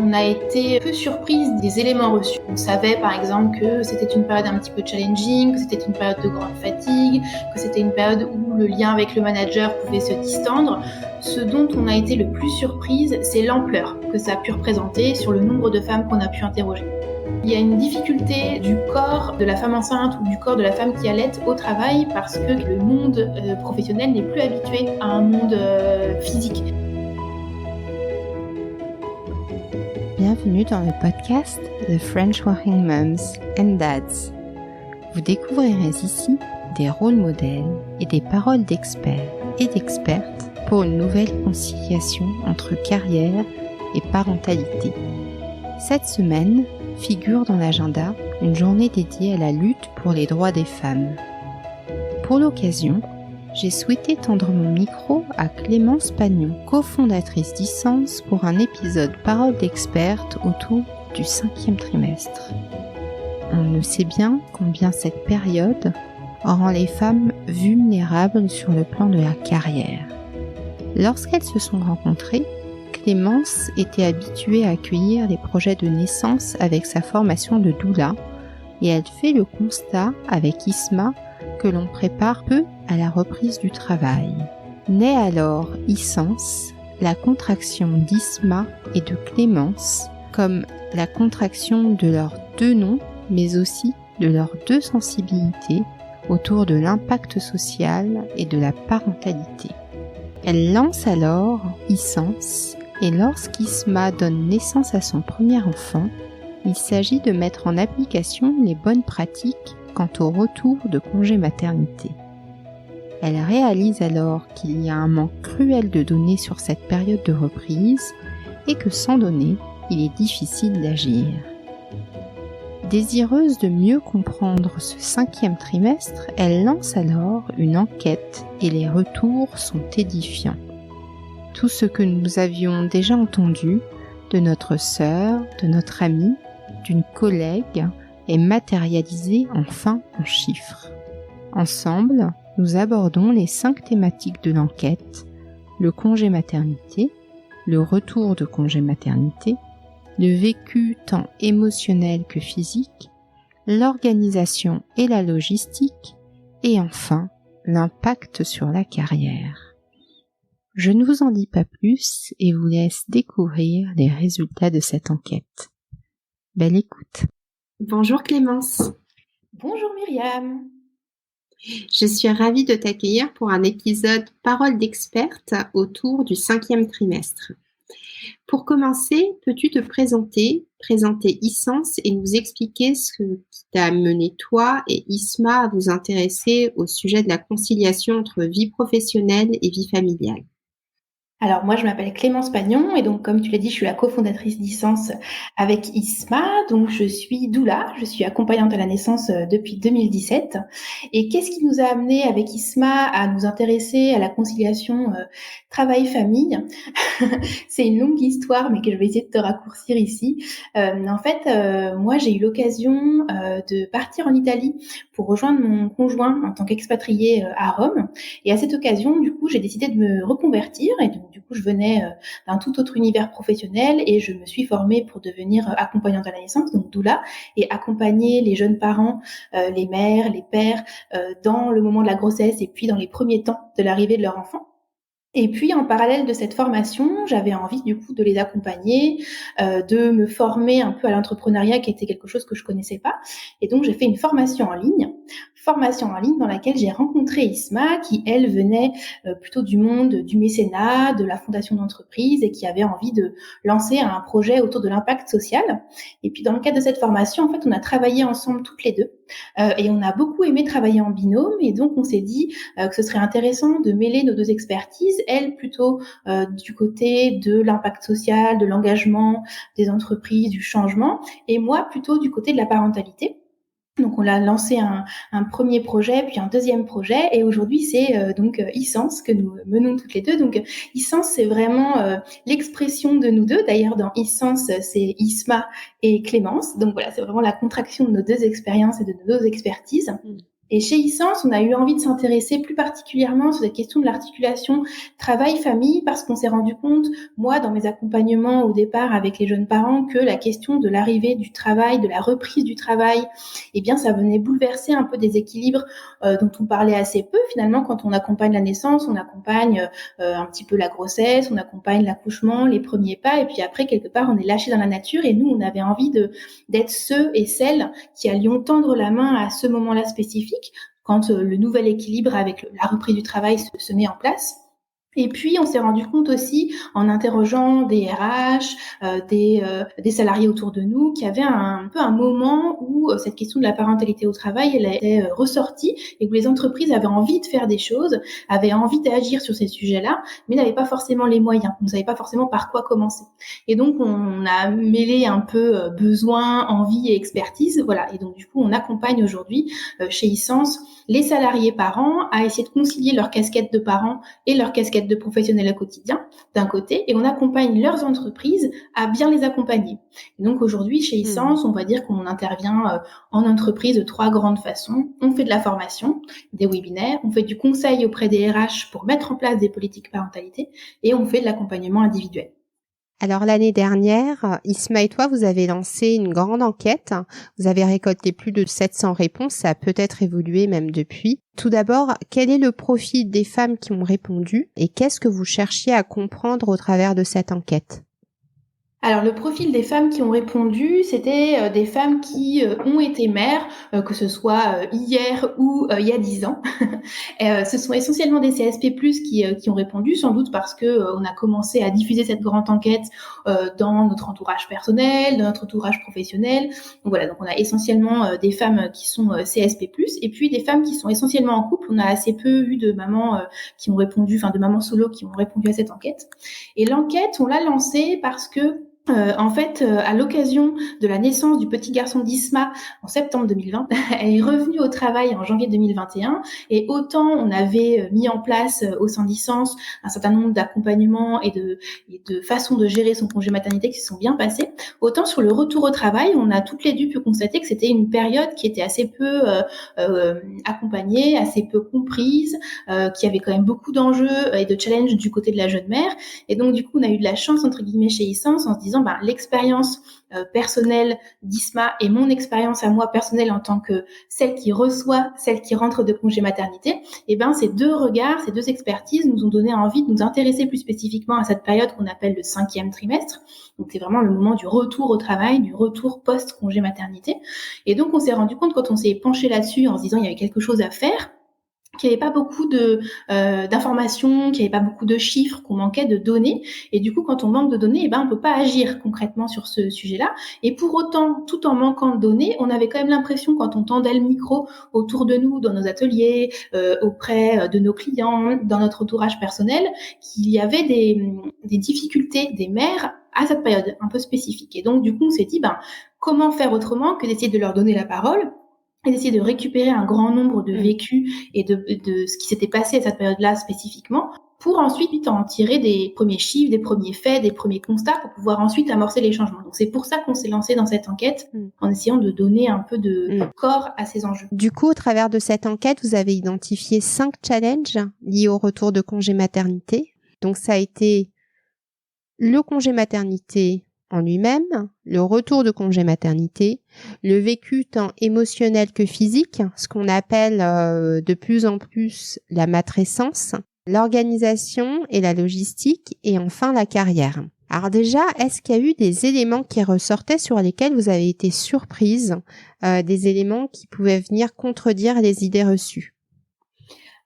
On a été peu surprise des éléments reçus. On savait par exemple que c'était une période un petit peu challenging, que c'était une période de grande fatigue, que c'était une période où le lien avec le manager pouvait se distendre. Ce dont on a été le plus surprise, c'est l'ampleur que ça a pu représenter sur le nombre de femmes qu'on a pu interroger. Il y a une difficulté du corps de la femme enceinte ou du corps de la femme qui allaite au travail parce que le monde professionnel n'est plus habitué à un monde physique. Bienvenue dans le podcast The French Working Moms and Dads. Vous découvrirez ici des rôles modèles et des paroles d'experts et d'expertes pour une nouvelle conciliation entre carrière et parentalité. Cette semaine figure dans l'agenda une journée dédiée à la lutte pour les droits des femmes. Pour l'occasion, j'ai souhaité tendre mon micro à Clémence Pagnon, cofondatrice d'E-Sens, pour un épisode parole d'experte autour du 5e trimestre. On le sait bien combien cette période rend les femmes vulnérables sur le plan de la carrière. Lorsqu'elles se sont rencontrées, Clémence était habituée à accueillir les projets de naissance avec sa formation de doula et elle fait le constat avec Isma que l'on prépare peu à la reprise du travail. Naît alors E-Sens, la contraction d'Isma et de Clémence, comme la contraction de leurs deux noms, mais aussi de leurs deux sensibilités autour de l'impact social et de la parentalité. Elle lance alors E-Sens, et lorsqu'Isma donne naissance à son premier enfant, il s'agit de mettre en application les bonnes pratiques quant au retour de congé maternité. Elle réalise alors qu'il y a un manque cruel de données sur cette période de reprise et que sans données, il est difficile d'agir. Désireuse de mieux comprendre ce 5e trimestre, elle lance alors une enquête et les retours sont édifiants. Tout ce que nous avions déjà entendu de notre sœur, de notre amie, d'une collègue, est matérialisé enfin en chiffres. Ensemble, nous abordons les 5 thématiques de l'enquête: le congé maternité, le retour de congé maternité, le vécu tant émotionnel que physique, l'organisation et la logistique, et enfin, l'impact sur la carrière. Je ne vous en dis pas plus et vous laisse découvrir les résultats de cette enquête. Belle écoute. Bonjour Clémence. Bonjour Myriam. Je suis ravie de t'accueillir pour un épisode Parole d'experte autour du 5e trimestre. Pour commencer, peux-tu te présenter E-Sens et nous expliquer ce qui t'a amené toi et Isma à vous intéresser au sujet de la conciliation entre vie professionnelle et vie familiale? Alors moi je m'appelle Clémence Pagnon et donc comme tu l'as dit je suis la cofondatrice d'E-Sens avec Isma, donc je suis doula, je suis accompagnante à la naissance depuis 2017 et qu'est-ce qui nous a amené avec Isma à nous intéresser à la conciliation travail-famille? C'est une longue histoire mais que je vais essayer de te raccourcir ici. Moi j'ai eu l'occasion de partir en Italie pour rejoindre mon conjoint en tant qu'expatrié à Rome et à cette occasion du coup j'ai décidé de me reconvertir et donc du coup, je venais d'un tout autre univers professionnel et je me suis formée pour devenir accompagnante à la naissance, donc doula, et accompagner les jeunes parents, les mères, les pères, dans le moment de la grossesse et puis dans les premiers temps de l'arrivée de leur enfant. Et puis, en parallèle de cette formation, j'avais envie du coup de les accompagner, de me former un peu à l'entrepreneuriat qui était quelque chose que je connaissais pas. Et donc, j'ai fait une formation en ligne dans laquelle j'ai rencontré Isma, qui elle venait plutôt du monde du mécénat, de la fondation d'entreprise et qui avait envie de lancer un projet autour de l'impact social. Et puis, dans le cadre de cette formation, en fait, on a travaillé ensemble toutes les deux et on a beaucoup aimé travailler en binôme. Et donc, on s'est dit que ce serait intéressant de mêler nos deux expertises, elle plutôt du côté de l'impact social, de l'engagement des entreprises, du changement, et moi plutôt du côté de la parentalité. Donc on a lancé un premier projet, puis un deuxième projet, et aujourd'hui c'est donc E-Sens que nous menons toutes les deux. Donc E-Sens c'est vraiment l'expression de nous deux. D'ailleurs dans E-Sens c'est Isma et Clémence. Donc voilà, c'est vraiment la contraction de nos deux expériences et de nos deux expertises. Et chez e-Sens, on a eu envie de s'intéresser plus particulièrement sur cette question de l'articulation travail-famille parce qu'on s'est rendu compte, moi, dans mes accompagnements au départ avec les jeunes parents, que la question de l'arrivée du travail, de la reprise du travail, eh bien, ça venait bouleverser un peu des équilibres dont on parlait assez peu. Finalement, quand on accompagne la naissance, on accompagne un petit peu la grossesse, on accompagne l'accouchement, les premiers pas, et puis après, quelque part, on est lâché dans la nature. Et nous, on avait envie d'être ceux et celles qui allions tendre la main à ce moment-là spécifique, quand le nouvel équilibre avec la reprise du travail se met en place. Et puis, on s'est rendu compte aussi, en interrogeant des RH, des salariés autour de nous, qu'il y avait un peu un moment où cette question de la parentalité au travail, elle était ressortie et où les entreprises avaient envie de faire des choses, avaient envie d'agir sur ces sujets-là, mais n'avaient pas forcément les moyens. On ne savait pas forcément par quoi commencer. Et donc, on a mêlé un peu besoin, envie et expertise. Voilà. Et donc, du coup, on accompagne aujourd'hui chez e-Sens les salariés parents à essayer de concilier leur casquette de parents et leur casquette de professionnels au quotidien, d'un côté, et on accompagne leurs entreprises à bien les accompagner. Et donc aujourd'hui, chez e-Sens, on va dire qu'on intervient en entreprise de 3 grandes façons. On fait de la formation, des webinaires, on fait du conseil auprès des RH pour mettre en place des politiques parentalité, et on fait de l'accompagnement individuel. Alors l'année dernière, Isma et toi, vous avez lancé une grande enquête. Vous avez récolté plus de 700 réponses. Ça a peut-être évolué même depuis. Tout d'abord, quel est le profil des femmes qui ont répondu et qu'est-ce que vous cherchiez à comprendre au travers de cette enquête ? Alors, le profil des femmes qui ont répondu, c'était des femmes qui ont été mères, que ce soit hier ou il y a 10 ans. Ce sont essentiellement des CSP+, qui ont répondu, sans doute parce que on a commencé à diffuser cette grande enquête dans notre entourage personnel, dans notre entourage professionnel. Donc voilà, donc on a essentiellement des femmes qui sont CSP+, et puis des femmes qui sont essentiellement en couple. On a assez peu eu de mamans qui ont répondu, enfin de mamans solo qui ont répondu à cette enquête. Et l'enquête, on l'a lancée parce que en fait, à l'occasion de la naissance du petit garçon d'Isma en septembre 2020, elle est revenue au travail en janvier 2021 et autant on avait mis en place au sein d'e-Sens un certain nombre d'accompagnements et de façons de gérer son congé maternité qui se sont bien passées, autant sur le retour au travail, on a toutes les deux pu constater que c'était une période qui était assez peu accompagnée, assez peu comprise, qui avait quand même beaucoup d'enjeux et de challenges du côté de la jeune mère. Et donc, du coup, on a eu de la chance, entre guillemets, chez e-Sens en se disant, l'expérience personnelle d'Isma et mon expérience à moi personnelle en tant que celle qui reçoit, celle qui rentre de congé maternité, et ces 2 regards, ces 2 expertises nous ont donné envie de nous intéresser plus spécifiquement à cette période qu'on appelle le 5e trimestre. Donc, c'est vraiment le moment du retour au travail, du retour post-congé maternité. Et donc, on s'est rendu compte quand on s'est penché là-dessus en se disant il y avait quelque chose à faire, qu'il n'y avait pas beaucoup d'informations, qu'il n'y avait pas beaucoup de chiffres, qu'on manquait de données. Et du coup, quand on manque de données, on peut pas agir concrètement sur ce sujet-là. Et pour autant, tout en manquant de données, on avait quand même l'impression, quand on tendait le micro autour de nous, dans nos ateliers, auprès de nos clients, dans notre entourage personnel, qu'il y avait des difficultés des mères à cette période un peu spécifique. Et donc, du coup, on s'est dit, comment faire autrement que d'essayer de leur donner la parole et d'essayer de récupérer un grand nombre de vécus et de ce qui s'était passé à cette période-là spécifiquement, pour ensuite en tirer des premiers chiffres, des premiers faits, des premiers constats, pour pouvoir ensuite amorcer les changements. Donc c'est pour ça qu'on s'est lancé dans cette enquête, en essayant de donner un peu de corps à ces enjeux. Du coup, au travers de cette enquête, vous avez identifié 5 challenges liés au retour de congé maternité. Donc ça a été le congé maternité en lui-même, le retour de congé maternité, le vécu tant émotionnel que physique, ce qu'on appelle de plus en plus la matrescence, l'organisation et la logistique, et enfin la carrière. Alors déjà, est-ce qu'il y a eu des éléments qui ressortaient sur lesquels vous avez été surprise, des éléments qui pouvaient venir contredire les idées reçues ?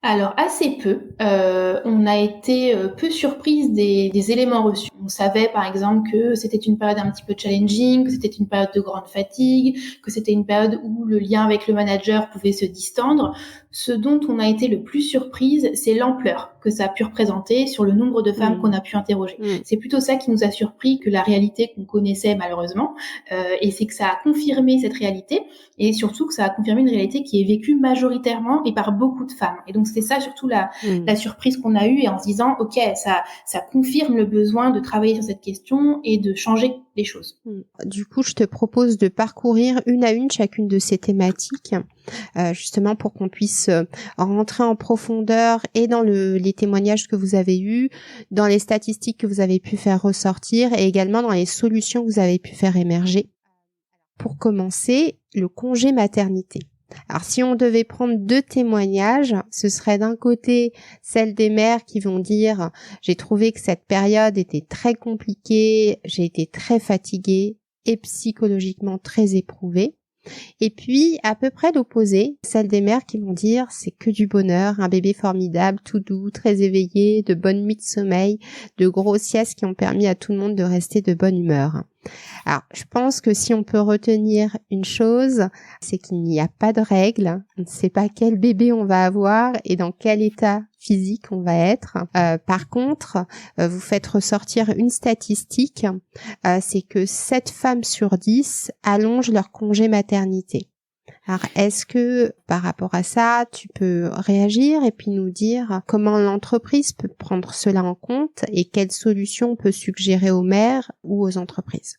Alors assez peu. On a été peu surprise des éléments reçus. On savait par exemple que c'était une période un petit peu challenging, que c'était une période de grande fatigue, que c'était une période où le lien avec le manager pouvait se distendre. Ce dont on a été le plus surprise, c'est l'ampleur que ça a pu représenter sur le nombre de femmes qu'on a pu interroger. C'est plutôt ça qui nous a surpris que la réalité qu'on connaissait malheureusement, et c'est que ça a confirmé cette réalité, et surtout que ça a confirmé une réalité qui est vécue majoritairement et par beaucoup de femmes. Et donc c'est ça surtout la surprise qu'on a eue, et en se disant ok, ça confirme le besoin de travailler sur cette question et de changer les choses. Du coup, je te propose de parcourir une à une chacune de ces thématiques justement pour qu'on puisse rentrer en profondeur et dans les témoignages que vous avez eus, dans les statistiques que vous avez pu faire ressortir et également dans les solutions que vous avez pu faire émerger. Pour commencer, le congé maternité. Alors, si on devait prendre 2 témoignages, ce serait d'un côté celles des mères qui vont dire « J'ai trouvé que cette période était très compliquée, j'ai été très fatiguée et psychologiquement très éprouvée. » Et puis, à peu près l'opposé, celles des mères qui vont dire « C'est que du bonheur, un bébé formidable, tout doux, très éveillé, de bonnes nuits de sommeil, de grosses siestes qui ont permis à tout le monde de rester de bonne humeur. » Alors, je pense que si on peut retenir une chose, c'est qu'il n'y a pas de règle. On ne sait pas quel bébé on va avoir et dans quel état physique on va être. Par contre, vous faites ressortir une statistique, c'est que 7 femmes sur 10 allongent leur congé maternité. Alors, est-ce que par rapport à ça, tu peux réagir et puis nous dire comment l'entreprise peut prendre cela en compte et quelles solutions on peut suggérer aux mères ou aux entreprises?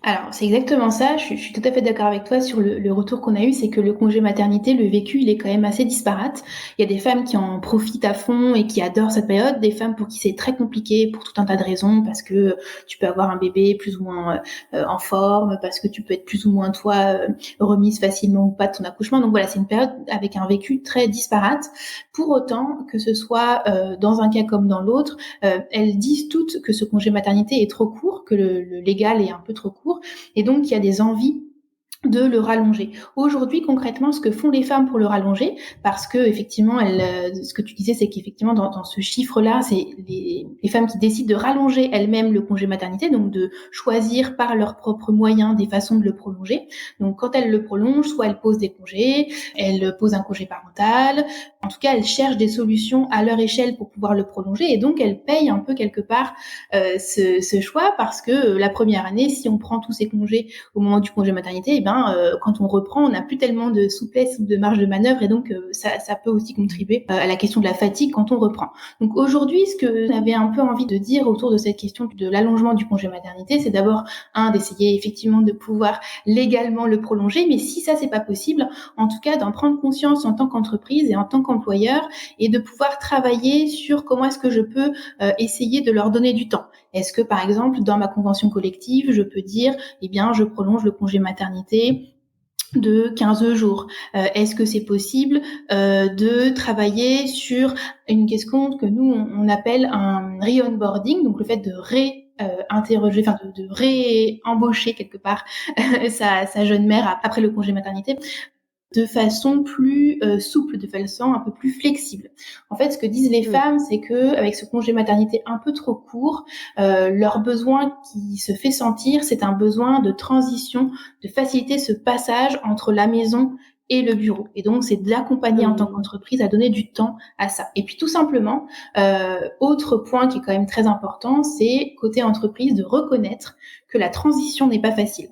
Alors, c'est exactement ça. Je suis tout à fait d'accord avec toi sur le retour qu'on a eu, c'est que le congé maternité, le vécu, il est quand même assez disparate. Il y a des femmes qui en profitent à fond et qui adorent cette période, des femmes pour qui c'est très compliqué pour tout un tas de raisons, parce que tu peux avoir un bébé plus ou moins en forme, parce que tu peux être plus ou moins toi remise facilement ou pas de ton accouchement. Donc voilà, c'est une période avec un vécu très disparate. Pour autant, que ce soit dans un cas comme dans l'autre, elles disent toutes que ce congé maternité est trop court, que le légal est un peu trop court, et donc il y a des envies de le rallonger. Aujourd'hui, concrètement, ce que font les femmes pour le rallonger, parce que effectivement, ce que tu disais, c'est qu'effectivement, dans ce chiffre-là, c'est les femmes qui décident de rallonger elles-mêmes le congé maternité, donc de choisir par leurs propres moyens des façons de le prolonger. Donc, quand elles le prolongent, soit elles posent des congés, elles posent un congé parental. En tout cas, elles cherchent des solutions à leur échelle pour pouvoir le prolonger, et donc elles payent un peu quelque part ce choix, parce que la première année, si on prend tous ces congés au moment du congé maternité, quand on reprend, on n'a plus tellement de souplesse ou de marge de manœuvre, et donc ça peut aussi contribuer à la question de la fatigue quand on reprend. Donc aujourd'hui, ce que j'avais un peu envie de dire autour de cette question de l'allongement du congé maternité, c'est d'abord d'essayer effectivement de pouvoir légalement le prolonger, mais si ça c'est pas possible, en tout cas d'en prendre conscience en tant qu'entreprise et en tant qu'employeur, et de pouvoir travailler sur comment est-ce que je peux essayer de leur donner du temps. Est-ce que par exemple dans ma convention collective, je peux dire je prolonge le congé maternité de 15 jours. Est-ce que c'est possible de travailler sur une question que nous on appelle un re-onboarding, donc le fait de interroger, de réembaucher quelque part sa jeune mère après le congé maternité, de façon plus souple, de façon un peu plus flexible. En fait, ce que disent les femmes, c'est que avec ce congé maternité un peu trop court, leur besoin qui se fait sentir, c'est un besoin de transition, de faciliter ce passage entre la maison et le bureau. Et donc, c'est d'accompagner en tant qu'entreprise à donner du temps à ça. Et puis, tout simplement, autre point qui est quand même très important, c'est côté entreprise de reconnaître que la transition n'est pas facile.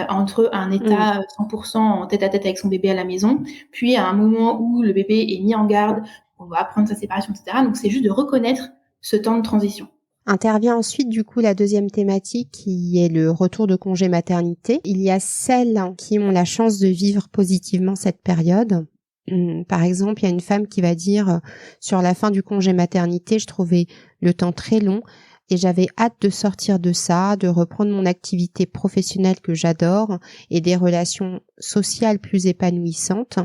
Entre un état 100% en tête-à-tête avec son bébé à la maison, puis à un moment où le bébé est mis en garde, on va apprendre sa séparation, etc. Donc, c'est juste de reconnaître ce temps de transition. Intervient ensuite du coup la deuxième thématique qui est le retour de congé maternité. Il y a celles qui ont la chance de vivre positivement cette période. Par exemple, il y a une femme qui va dire sur la fin du congé maternité, je trouvais le temps très long et j'avais hâte de sortir de ça, de reprendre mon activité professionnelle que j'adore et des relations sociales plus épanouissantes.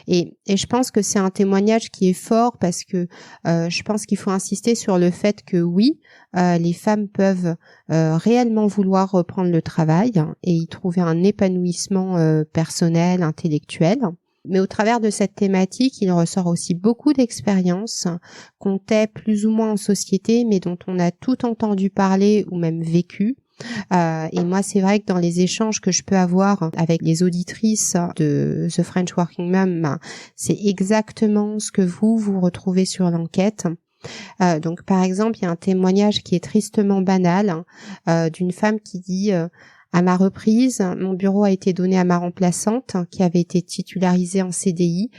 Et je pense que c'est un témoignage qui est fort parce que je pense qu'il faut insister sur le fait que oui, les femmes peuvent réellement vouloir reprendre le travail et y trouver un épanouissement personnel, intellectuel. Mais au travers de cette thématique, il ressort aussi beaucoup d'expériences qu'on tait plus ou moins en société, mais dont on a tout entendu parler ou même vécu. Et moi, c'est vrai que dans les échanges que je peux avoir avec les auditrices de The French Working Mom, c'est exactement ce que vous retrouvez sur l'enquête. Donc, par exemple, il y a un témoignage qui est tristement banal d'une femme qui dit à ma reprise, mon bureau a été donné à ma remplaçante qui avait été titularisée en CDI.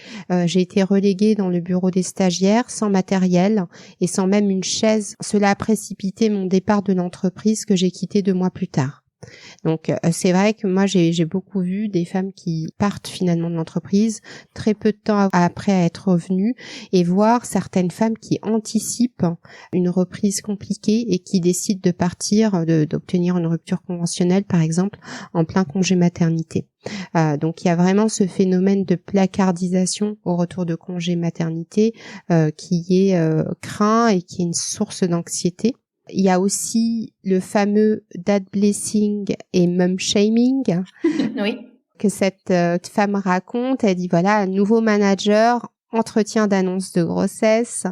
J'ai été reléguée dans le bureau des stagiaires sans matériel et sans même une chaise. Cela a précipité mon départ de l'entreprise que j'ai quittée 2 mois plus tard. Donc c'est vrai que moi j'ai beaucoup vu des femmes qui partent finalement de l'entreprise très peu de temps après être revenues, et voir certaines femmes qui anticipent une reprise compliquée et qui décident de partir, d'obtenir une rupture conventionnelle par exemple en plein congé maternité. Donc il y a vraiment ce phénomène de placardisation au retour de congé maternité qui est craint et qui est une source d'anxiété. Il y a aussi le fameux dad blessing et mum shaming. Oui. Que cette femme raconte. Elle dit voilà, un nouveau manager, entretien d'annonce de grossesse,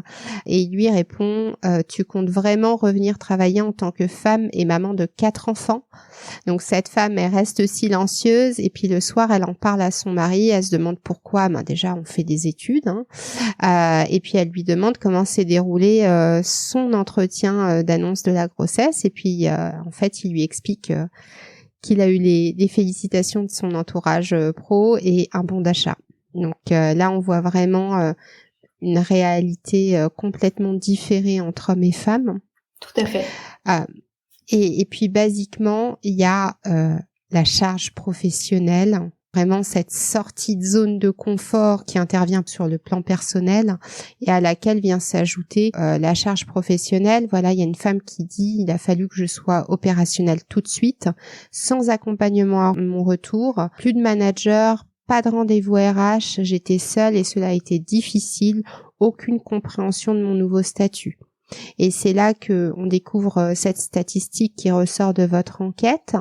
et il lui répond tu comptes vraiment revenir travailler en tant que femme et maman de 4 enfants? Donc cette femme, elle reste silencieuse, et puis le soir elle en parle à son mari, elle se demande pourquoi. Déjà on fait des études, et puis elle lui demande comment s'est déroulé son entretien d'annonce de la grossesse, et puis en fait il lui explique qu'il a eu les félicitations de son entourage pro et un bon d'achat. Donc là, on voit vraiment une réalité complètement différée entre hommes et femmes. Tout à fait. Et puis, basiquement, il y a la charge professionnelle, vraiment cette sortie de zone de confort qui intervient sur le plan personnel et à laquelle vient s'ajouter la charge professionnelle. Voilà, il y a une femme qui dit il a fallu que je sois opérationnelle tout de suite, sans accompagnement à mon retour, plus de manager, pas de rendez-vous RH, j'étais seule et cela a été difficile, aucune compréhension de mon nouveau statut. Et c'est là que on découvre cette statistique qui ressort de votre enquête.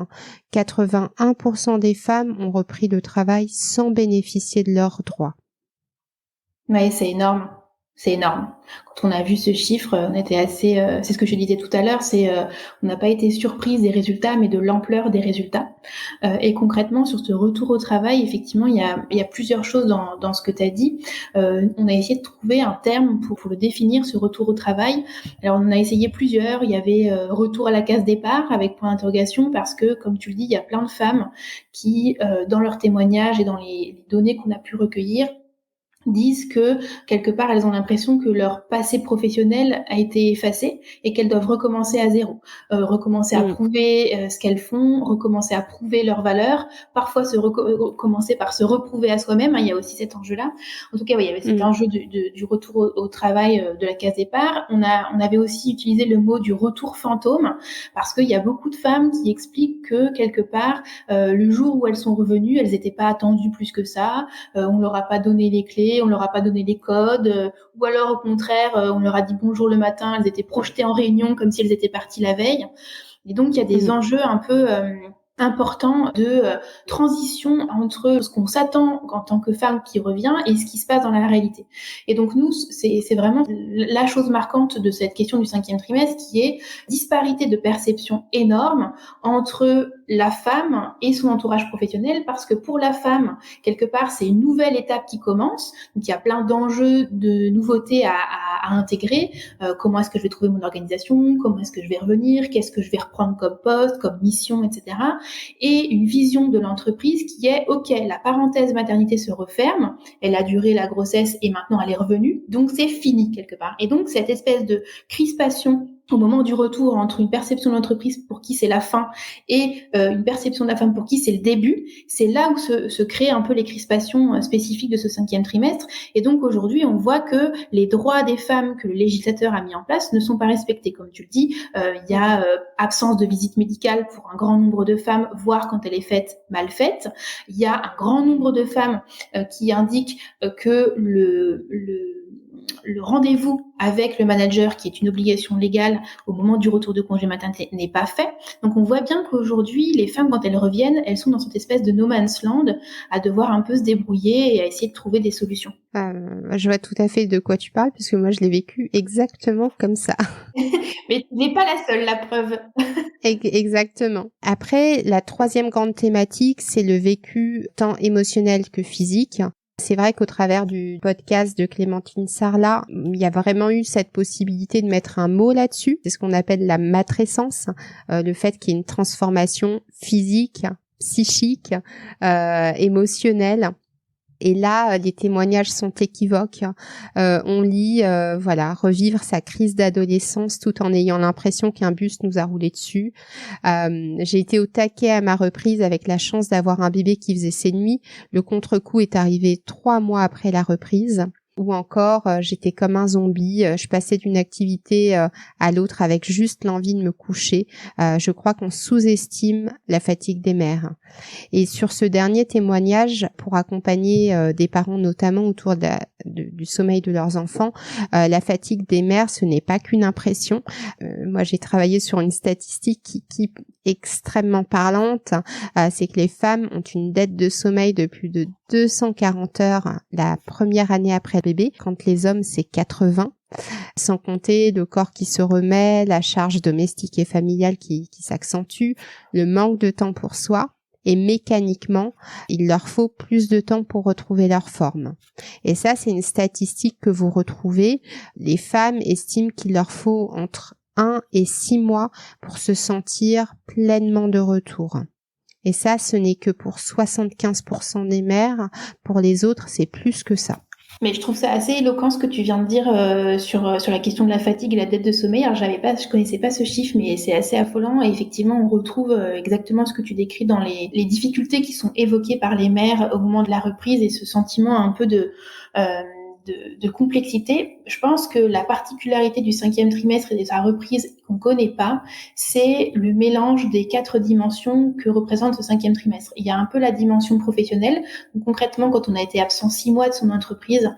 81% des femmes ont repris le travail sans bénéficier de leurs droits. Oui, c'est énorme. C'est énorme. Quand on a vu ce chiffre, on était assez... c'est ce que je disais tout à l'heure, on n'a pas été surprise des résultats, mais de l'ampleur des résultats. Et concrètement, sur ce retour au travail, effectivement, il y a plusieurs choses dans ce que tu as dit. On a essayé de trouver un terme pour le définir, ce retour au travail. Alors, on en a essayé plusieurs. Il y avait retour à la case départ avec point d'interrogation, parce que, comme tu le dis, il y a plein de femmes qui, dans leurs témoignages et dans les données qu'on a pu recueillir, disent que quelque part elles ont l'impression que leur passé professionnel a été effacé et qu'elles doivent recommencer à zéro, recommencer à prouver ce qu'elles font, recommencer à prouver leurs valeurs, parfois commencer par se reprouver à soi-même, il y a aussi cet enjeu-là. En tout cas, oui, il y avait cet enjeu du retour au travail de la case départ. On avait aussi utilisé le mot du retour fantôme, parce qu'il y a beaucoup de femmes qui expliquent que quelque part le jour où elles sont revenues, elles n'étaient pas attendues plus que ça, on leur a pas donné les clés, on leur a pas donné les codes, ou alors au contraire, on leur a dit bonjour le matin, elles étaient projetées en réunion comme si elles étaient parties la veille. Et donc il y a des enjeux un peu important de transition entre ce qu'on s'attend en tant que femme qui revient et ce qui se passe dans la réalité. Et donc nous, c'est vraiment la chose marquante de cette question du 5e trimestre, qui est disparité de perception énorme entre la femme et son entourage professionnel, parce que pour la femme, quelque part, c'est une nouvelle étape qui commence. Donc il y a plein d'enjeux, de nouveautés à intégrer. Comment est-ce que je vais trouver mon organisation? Comment est-ce que je vais revenir? Qu'est-ce que je vais reprendre comme poste, comme mission, etc. Et une vision de l'entreprise qui est ok, la parenthèse maternité se referme, elle a duré la grossesse et maintenant elle est revenue, donc c'est fini quelque part. Et donc cette espèce de crispation au moment du retour entre une perception de l'entreprise pour qui c'est la fin et une perception de la femme pour qui c'est le début, c'est là où se créent un peu les crispations spécifiques de ce 5e trimestre. Et donc aujourd'hui, on voit que les droits des femmes que le législateur a mis en place ne sont pas respectés. Comme tu le dis, il y a absence de visite médicale pour un grand nombre de femmes, voire quand elle est faite, mal faite. Il y a un grand nombre de femmes qui indiquent que le rendez-vous avec le manager, qui est une obligation légale au moment du retour de congé maternité, n'est pas fait. Donc on voit bien qu'aujourd'hui, les femmes, quand elles reviennent, elles sont dans cette espèce de no man's land, à devoir un peu se débrouiller et à essayer de trouver des solutions. Je vois tout à fait de quoi tu parles, parce que moi je l'ai vécu exactement comme ça. Mais tu n'es pas la seule, la preuve. Exactement. Après, la 3e grande thématique, c'est le vécu tant émotionnel que physique. C'est vrai qu'au travers du podcast de Clémentine Sarlat, il y a vraiment eu cette possibilité de mettre un mot là-dessus. C'est ce qu'on appelle la matrescence, le fait qu'il y ait une transformation physique, psychique, émotionnelle. Et là, les témoignages sont équivoques. On lit, revivre sa crise d'adolescence tout en ayant l'impression qu'un bus nous a roulé dessus. J'ai été au taquet à ma reprise avec la chance d'avoir un bébé qui faisait ses nuits. Le contre-coup est arrivé 3 mois après la reprise. Ou encore, j'étais comme un zombie, je passais d'une activité à l'autre avec juste l'envie de me coucher. Je crois qu'on sous-estime la fatigue des mères. Et sur ce dernier témoignage, pour accompagner des parents notamment autour du sommeil de leurs enfants, la fatigue des mères, ce n'est pas qu'une impression. Moi, j'ai travaillé sur une statistique qui est extrêmement parlante. C'est que les femmes ont une dette de sommeil de plus de 240 heures la première année après le bébé, quand les hommes, c'est 80. Sans compter le corps qui se remet, la charge domestique et familiale qui s'accentue, le manque de temps pour soi. Et mécaniquement, il leur faut plus de temps pour retrouver leur forme. Et ça, c'est une statistique que vous retrouvez. Les femmes estiment qu'il leur faut entre 1 et 6 mois pour se sentir pleinement de retour. Et ça, ce n'est que pour 75% des mères. Pour les autres, c'est plus que ça. Mais je trouve ça assez éloquent ce que tu viens de dire sur la question de la fatigue et la dette de sommeil. Alors je connaissais pas ce chiffre, mais c'est assez affolant. Et effectivement, on retrouve exactement ce que tu décris dans les difficultés qui sont évoquées par les mères au moment de la reprise et ce sentiment un peu de complexité. Je pense que la particularité du 5e trimestre et de sa reprise qu'on connaît pas, c'est le mélange des 4 dimensions que représente ce 5e trimestre. Il y a un peu la dimension professionnelle. Donc, concrètement, quand on a été absent 6 mois de son entreprise,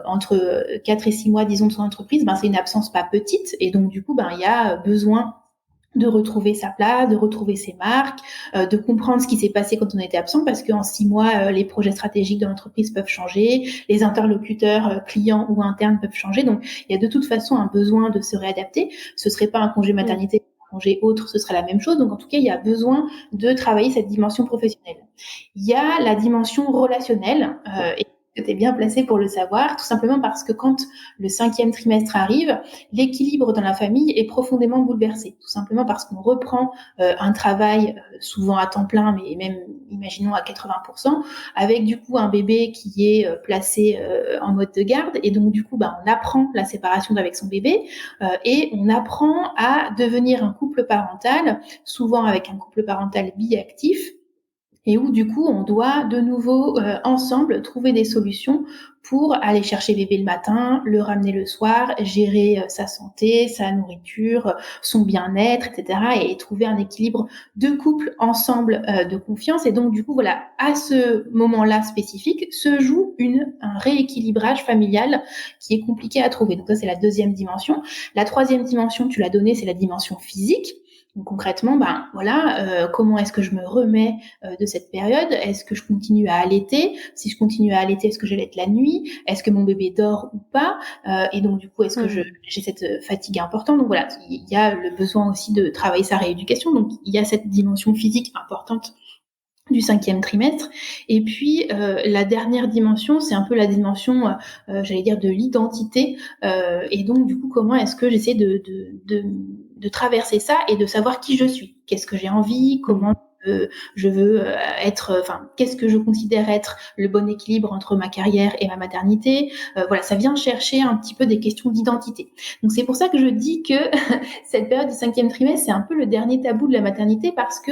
entre 4 et 6 mois, disons, de son entreprise, c'est une absence pas petite. Et donc, du coup, il y a besoin de retrouver sa place, de retrouver ses marques, de comprendre ce qui s'est passé quand on était absent, parce qu'en 6 mois, les projets stratégiques de l'entreprise peuvent changer, les interlocuteurs clients ou internes peuvent changer. Donc, il y a de toute façon un besoin de se réadapter. Ce serait pas un congé maternité, un congé autre, ce serait la même chose. Donc, en tout cas, il y a besoin de travailler cette dimension professionnelle. Il y a la dimension relationnelle, et tu es bien placé pour le savoir, tout simplement parce que quand le 5e trimestre arrive, l'équilibre dans la famille est profondément bouleversé. Tout simplement parce qu'on reprend un travail souvent à temps plein, mais même, imaginons, à 80%, avec du coup un bébé qui est placé en mode de garde. Et donc, du coup, on apprend la séparation d'avec son bébé et on apprend à devenir un couple parental, souvent avec un couple parental biactif, et où du coup on doit de nouveau ensemble trouver des solutions pour aller chercher bébé le matin, le ramener le soir, gérer sa santé, sa nourriture, son bien-être, etc. et trouver un équilibre de couple ensemble de confiance. Et donc du coup voilà, à ce moment-là spécifique se joue un rééquilibrage familial qui est compliqué à trouver. Donc ça c'est la 2e dimension. La 3e dimension, tu l'as donnée, c'est la dimension physique. Donc concrètement, comment est-ce que je me remets de cette période? Est-ce que je continue à allaiter? Si je continue à allaiter, est-ce que j'allaite la nuit? Est-ce que mon bébé dort ou pas? Et donc du coup, est-ce que j'ai cette fatigue importante? Donc voilà, il y a le besoin aussi de travailler sa rééducation. Donc il y a cette dimension physique importante du 5e trimestre. Et puis la dernière dimension, c'est un peu la dimension, j'allais dire, de l'identité. Et donc du coup, comment est-ce que j'essaie de traverser ça et de savoir qui je suis, qu'est-ce que j'ai envie, comment je veux être, qu'est-ce que je considère être le bon équilibre entre ma carrière et ma maternité. Voilà, ça vient chercher un petit peu des questions d'identité. Donc c'est pour ça que je dis que cette période du 5e trimestre, c'est un peu le dernier tabou de la maternité, parce que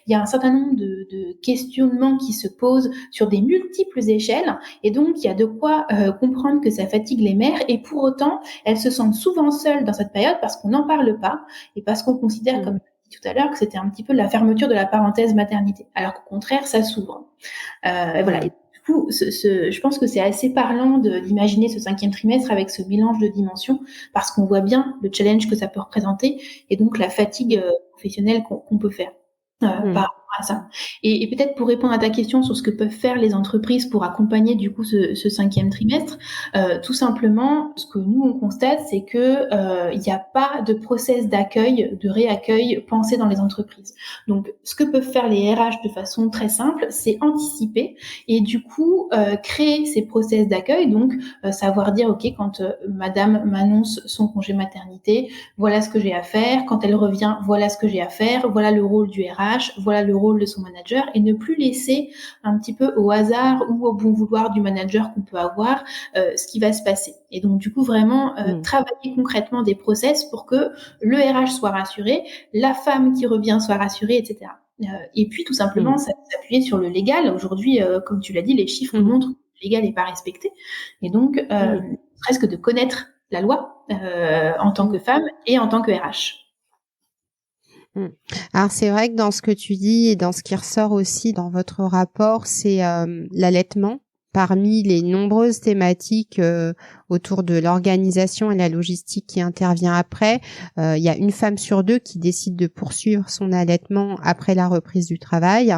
il y a un certain nombre de questionnements qui se posent sur des multiples échelles, et donc il y a de quoi comprendre que ça fatigue les mères, et pour autant elles se sentent souvent seules dans cette période parce qu'on n'en parle pas et parce qu'on considère, comme tout à l'heure, que c'était un petit peu la fermeture de la parenthèse maternité, alors qu'au contraire ça s'ouvre. Voilà. Et du coup, je pense que c'est assez parlant d'imaginer ce 5e trimestre avec ce mélange de dimensions, parce qu'on voit bien le challenge que ça peut représenter et donc la fatigue professionnelle qu'on peut faire par rapport à ça. Et peut-être pour répondre à ta question sur ce que peuvent faire les entreprises pour accompagner du coup ce 5e trimestre, tout simplement, ce que nous on constate, c'est que il n'y a pas de process d'accueil, de réaccueil pensé dans les entreprises. Donc, ce que peuvent faire les RH de façon très simple, c'est anticiper et du coup créer ces process d'accueil. Donc, savoir dire, ok, quand Madame m'annonce son congé maternité, voilà ce que j'ai à faire. Quand elle revient, voilà ce que j'ai à faire. Voilà le rôle du RH. Voilà le rôle de son manager et ne plus laisser un petit peu au hasard ou au bon vouloir du manager qu'on peut avoir ce qui va se passer. Et donc du coup vraiment travailler concrètement des process pour que le RH soit rassuré, la femme qui revient soit rassurée, etc. Et puis tout simplement s'appuyer sur le légal. Aujourd'hui, comme tu l'as dit, les chiffres montrent que le légal n'est pas respecté. Et donc presque de connaître la loi en tant que femme et en tant que RH. Alors c'est vrai que dans ce que tu dis et dans ce qui ressort aussi dans votre rapport, c'est l'allaitement. Parmi les nombreuses thématiques autour de l'organisation et la logistique qui intervient après, il y a une femme sur deux qui décide de poursuivre son allaitement après la reprise du travail.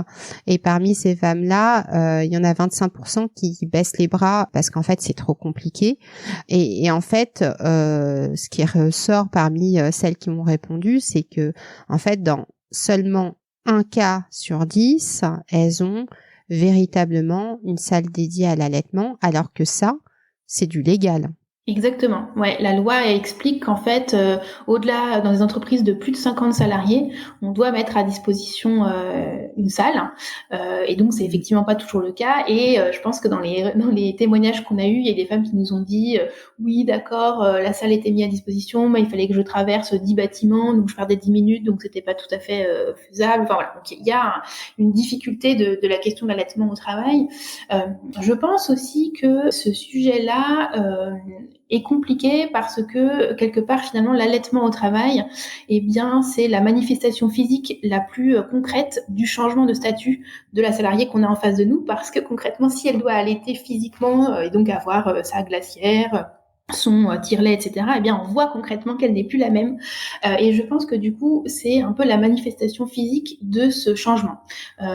Et parmi ces femmes-là, il y en a 25% qui baissent les bras parce qu'en fait, c'est trop compliqué. Et en fait, ce qui ressort parmi celles qui m'ont répondu, c'est que en fait, dans seulement un cas sur 10, elles ont véritablement une salle dédiée à l'allaitement, alors que ça, c'est du légal. Exactement. Ouais, la loi explique qu'en fait, au-delà, dans les entreprises de plus de 50 salariés, on doit mettre à disposition une salle. Et donc, c'est effectivement pas toujours le cas. Et je pense que dans les témoignages qu'on a eus, il y a des femmes qui nous ont dit oui, d'accord, la salle était mise à disposition, mais il fallait que je traverse 10 bâtiments, donc je perdais 10 minutes, donc c'était pas tout à fait faisable. Enfin voilà. Donc il y a une difficulté de la question de l'allaitement au travail. Je pense aussi que ce sujet-là est compliqué parce que quelque part finalement l'allaitement au travail, eh bien c'est la manifestation physique la plus concrète du changement de statut de la salariée qu'on a en face de nous, parce que concrètement si elle doit allaiter physiquement et donc avoir sa glacière, son tire-lait, etc., eh bien, on voit concrètement qu'elle n'est plus la même. Et je pense que du coup, c'est un peu la manifestation physique de ce changement.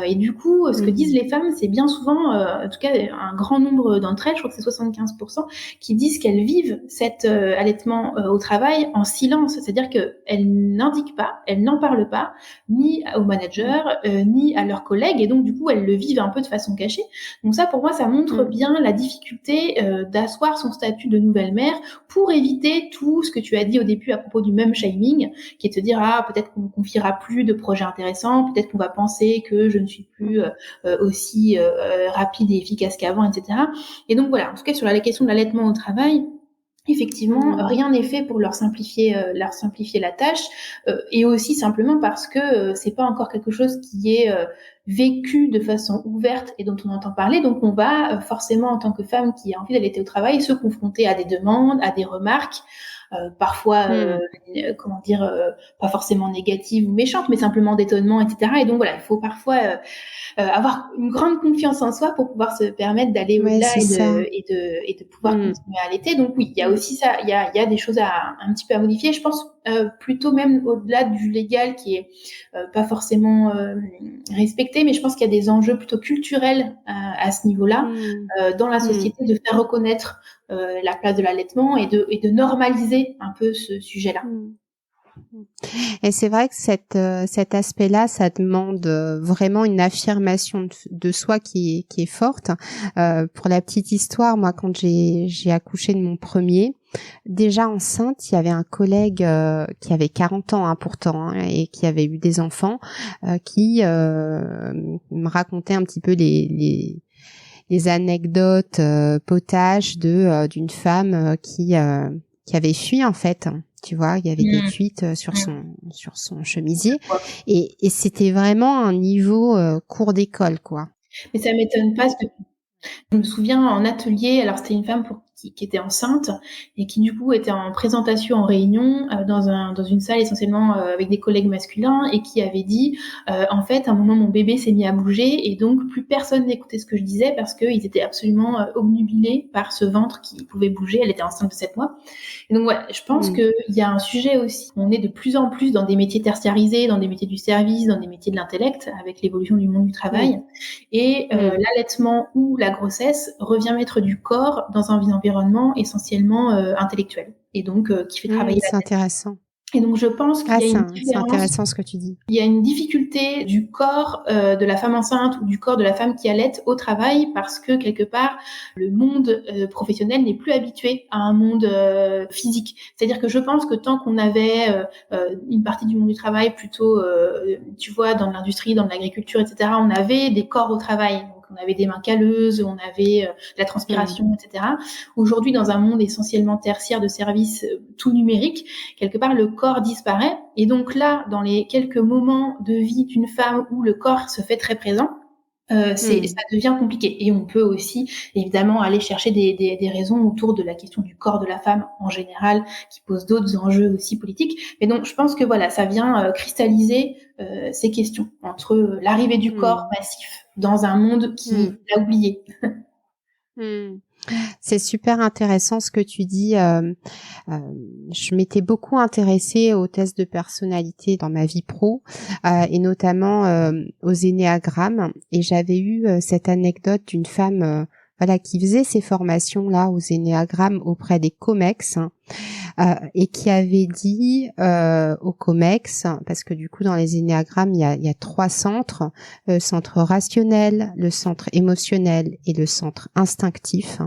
Et du coup, ce que disent les femmes, c'est bien souvent, en tout cas, un grand nombre d'entre elles, je crois que c'est 75%, qui disent qu'elles vivent cet allaitement au travail en silence. C'est-à-dire qu'elles n'indiquent pas, elles n'en parlent pas, ni au manager, ni à leurs collègues. Et donc, du coup, elles le vivent un peu de façon cachée. Donc ça, pour moi, ça montre bien la difficulté d'asseoir son statut de nouvelle mère pour éviter tout ce que tu as dit au début à propos du mum shaming, qui est de te dire peut-être qu'on me confiera plus de projets intéressants, peut-être qu'on va penser que je ne suis plus aussi rapide et efficace qu'avant, etc. Et donc voilà, en tout cas sur la question de l'allaitement au travail, effectivement, rien n'est fait pour leur simplifier la tâche, et aussi simplement parce que c'est pas encore quelque chose qui est vécu de façon ouverte et dont on entend parler. Donc, on va forcément, en tant que femme qui a envie d'allaiter au travail, se confronter à des demandes, à des remarques, parfois, pas forcément négatives ou méchantes, mais simplement d'étonnement, etc. Et donc voilà, il faut parfois avoir une grande confiance en soi pour pouvoir se permettre d'aller au-delà et de pouvoir continuer à allaiter. Donc oui, il y a aussi ça, il y a des choses un petit peu à modifier. Je pense plutôt même au-delà du légal qui est pas forcément respecté, mais je pense qu'il y a des enjeux plutôt culturels à ce niveau-là dans la société, de faire reconnaître la place de l'allaitement et de normaliser un peu ce sujet-là. Et c'est vrai que cet aspect-là, ça demande vraiment une affirmation de soi qui est forte. Pour la petite histoire, moi, quand j'ai accouché de mon premier, déjà enceinte, il y avait un collègue qui avait 40 ans pourtant et qui avait eu des enfants qui me racontait un petit peu les anecdotes potages d'une femme qui avait fui en fait. Tu vois, il y avait des fuites sur son chemisier et c'était vraiment un niveau cours d'école quoi. Mais ça m'étonne pas parce que je me souviens en atelier, alors c'était une femme qui était enceinte et qui du coup était en présentation, en réunion dans une salle essentiellement avec des collègues masculins, et qui avait dit en fait à un moment mon bébé s'est mis à bouger et donc plus personne n'écoutait ce que je disais parce qu'ils étaient absolument obnubilés par ce ventre qui pouvait bouger. Elle était enceinte de 7 mois. Et donc ouais, je pense qu'il y a un sujet aussi. On est de plus en plus dans des métiers tertiarisés, dans des métiers du service, dans des métiers de l'intellect avec l'évolution du monde du travail. Et l'allaitement ou la grossesse revient mettre du corps dans un environnement essentiellement intellectuel et donc qui fait travailler c'est intéressant. Et donc, je pense qu'il y a une c'est différence. intéressant ce que tu dis. Il y a une difficulté du corps de la femme enceinte ou du corps de la femme qui allaite au travail parce que quelque part le monde professionnel n'est plus habitué à un monde physique. C'est-à-dire que je pense que tant qu'on avait une partie du monde du travail plutôt, tu vois, dans l'industrie, dans l'agriculture, etc., on avait des corps au travail. Donc, on avait des mains calleuses, on avait de la transpiration, etc. Aujourd'hui, dans un monde essentiellement tertiaire de services tout numérique, quelque part le corps disparaît. Et donc là, dans les quelques moments de vie d'une femme où le corps se fait très présent, ça devient compliqué. Et on peut aussi évidemment aller chercher des raisons autour de la question du corps de la femme en général, qui posent d'autres enjeux aussi politiques. Mais donc je pense que voilà, ça vient cristalliser ces questions entre l'arrivée du corps massif dans un monde qui l'a oublié. C'est super intéressant ce que tu dis. Je m'étais beaucoup intéressée aux tests de personnalité dans ma vie pro et notamment aux énéagrammes. Et j'avais eu cette anecdote d'une femme qui faisait ces formations-là aux énéagrammes auprès des COMEX et qui avait dit aux COMEX, parce que du coup dans les énéagrammes il y a 3 centres, le centre rationnel, le centre émotionnel et le centre instinctif.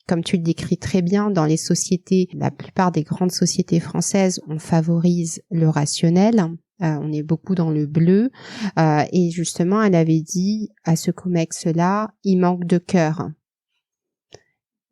Comme tu le décris très bien, dans les sociétés, la plupart des grandes sociétés françaises, on favorise le rationnel. On est beaucoup dans le bleu. Et justement, elle avait dit à ce COMEX-là, il manque de cœur.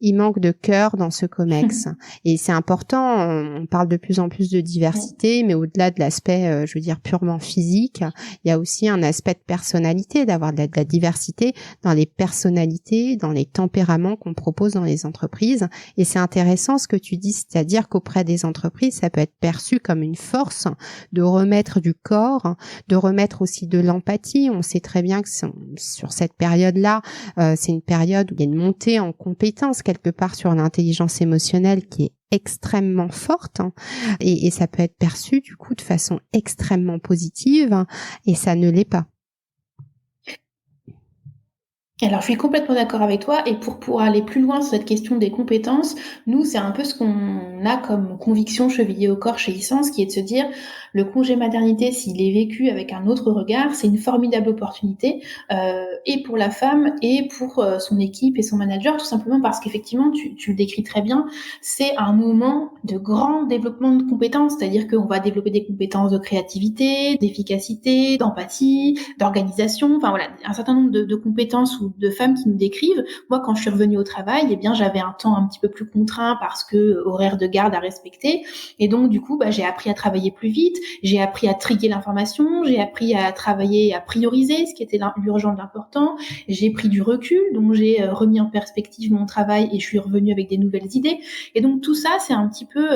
Il manque de cœur dans ce COMEX. Et c'est important, on parle de plus en plus de diversité, mais au-delà de l'aspect, je veux dire, purement physique, il y a aussi un aspect de personnalité, d'avoir de la diversité dans les personnalités, dans les tempéraments qu'on propose dans les entreprises. Et c'est intéressant ce que tu dis, c'est-à-dire qu'auprès des entreprises, ça peut être perçu comme une force de remettre du corps, de remettre aussi de l'empathie. On sait très bien que sur cette période-là, c'est une période où il y a une montée en compétences quelque part sur l'intelligence émotionnelle qui est extrêmement forte et ça peut être perçu du coup de façon extrêmement positive et ça ne l'est pas. Alors, je suis complètement d'accord avec toi. Et pour aller plus loin sur cette question des compétences, nous, c'est un peu ce qu'on a comme conviction chevillée au corps chez Essence, qui est de se dire, le congé maternité, s'il est vécu avec un autre regard, c'est une formidable opportunité, et pour la femme, et pour son équipe et son manager, tout simplement parce qu'effectivement, tu le décris très bien, c'est un moment de grand développement de compétences, c'est-à-dire qu'on va développer des compétences de créativité, d'efficacité, d'empathie, d'organisation, enfin voilà, un certain nombre de compétences ou de femmes qui nous décrivent. Moi, quand je suis revenue au travail, eh bien, j'avais un temps un petit peu plus contraint parce que horaire de garde à respecter. Et donc, du coup, j'ai appris à travailler plus vite. J'ai appris à trier l'information. J'ai appris à travailler, à prioriser ce qui était l'urgent de l'important. J'ai pris du recul. Donc, j'ai remis en perspective mon travail et je suis revenue avec des nouvelles idées. Et donc, tout ça, c'est un petit peu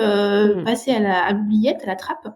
passé à l'oubliette, à la trappe.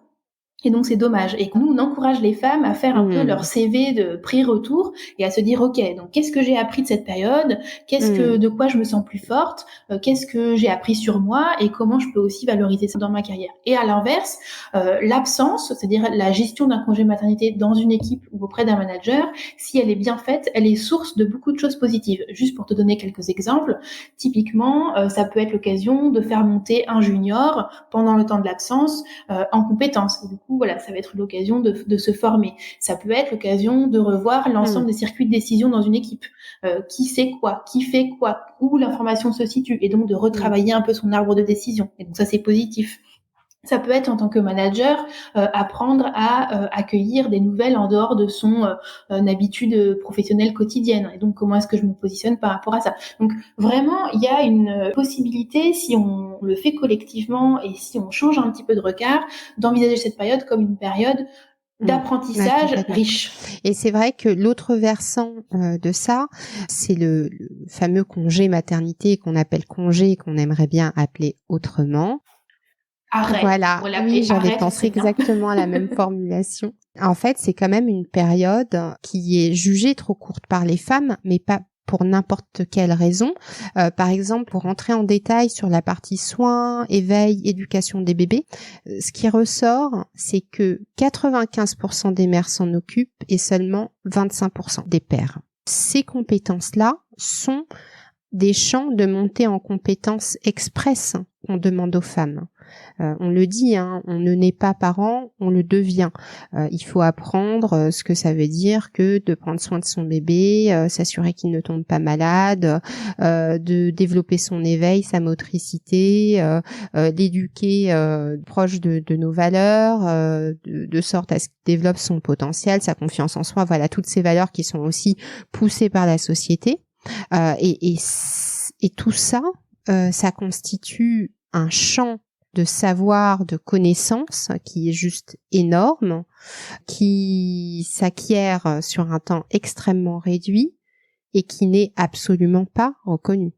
Et donc, c'est dommage. Et que nous, on encourage les femmes à faire un peu leur CV de pré-retour et à se dire, OK, donc, qu'est-ce que j'ai appris de cette période? De quoi je me sens plus forte? Qu'est-ce que j'ai appris sur moi? Et comment je peux aussi valoriser ça dans ma carrière? Et à l'inverse, l'absence, c'est-à-dire la gestion d'un congé maternité dans une équipe ou auprès d'un manager, si elle est bien faite, elle est source de beaucoup de choses positives. Juste pour te donner quelques exemples, typiquement, ça peut être l'occasion de faire monter un junior pendant le temps de l'absence en compétences. Et du coup, voilà, ça va être l'occasion de se former. Ça peut être l'occasion de revoir l'ensemble des circuits de décision dans une équipe. Qui sait quoi, qui fait quoi, où l'information se situe, et donc de retravailler un peu son arbre de décision. Et donc ça, c'est positif. Ça peut être en tant que manager apprendre à accueillir des nouvelles en dehors de son habitude professionnelle quotidienne. Et donc comment est-ce que je me positionne par rapport à ça? Donc vraiment, il y a une possibilité, si on le fait collectivement et si on change un petit peu de regard, d'envisager cette période comme une période d'apprentissage riche. Et c'est vrai que l'autre versant de ça, c'est le fameux congé maternité qu'on appelle congé et qu'on aimerait bien appeler autrement. Arrêt. Voilà, oui, j'avais pensé exactement à la même formulation. En fait, c'est quand même une période qui est jugée trop courte par les femmes, mais pas pour n'importe quelle raison. Par exemple, pour rentrer en détail sur la partie soins, éveil, éducation des bébés, ce qui ressort, c'est que 95% des mères s'en occupent et seulement 25% des pères. Ces compétences-là sont des champs de montée en compétences express qu'on demande aux femmes. On le dit, hein, on ne naît pas parent, on le devient. Il faut apprendre ce que ça veut dire que de prendre soin de son bébé, s'assurer qu'il ne tombe pas malade, de développer son éveil, sa motricité, l'éduquer proche de nos valeurs, de sorte à ce qu'il développe son potentiel, sa confiance en soi. Voilà, toutes ces valeurs qui sont aussi poussées par la société. Et tout ça, ça constitue un champ de savoir, de connaissances qui est juste énorme, qui s'acquiert sur un temps extrêmement réduit et qui n'est absolument pas reconnu.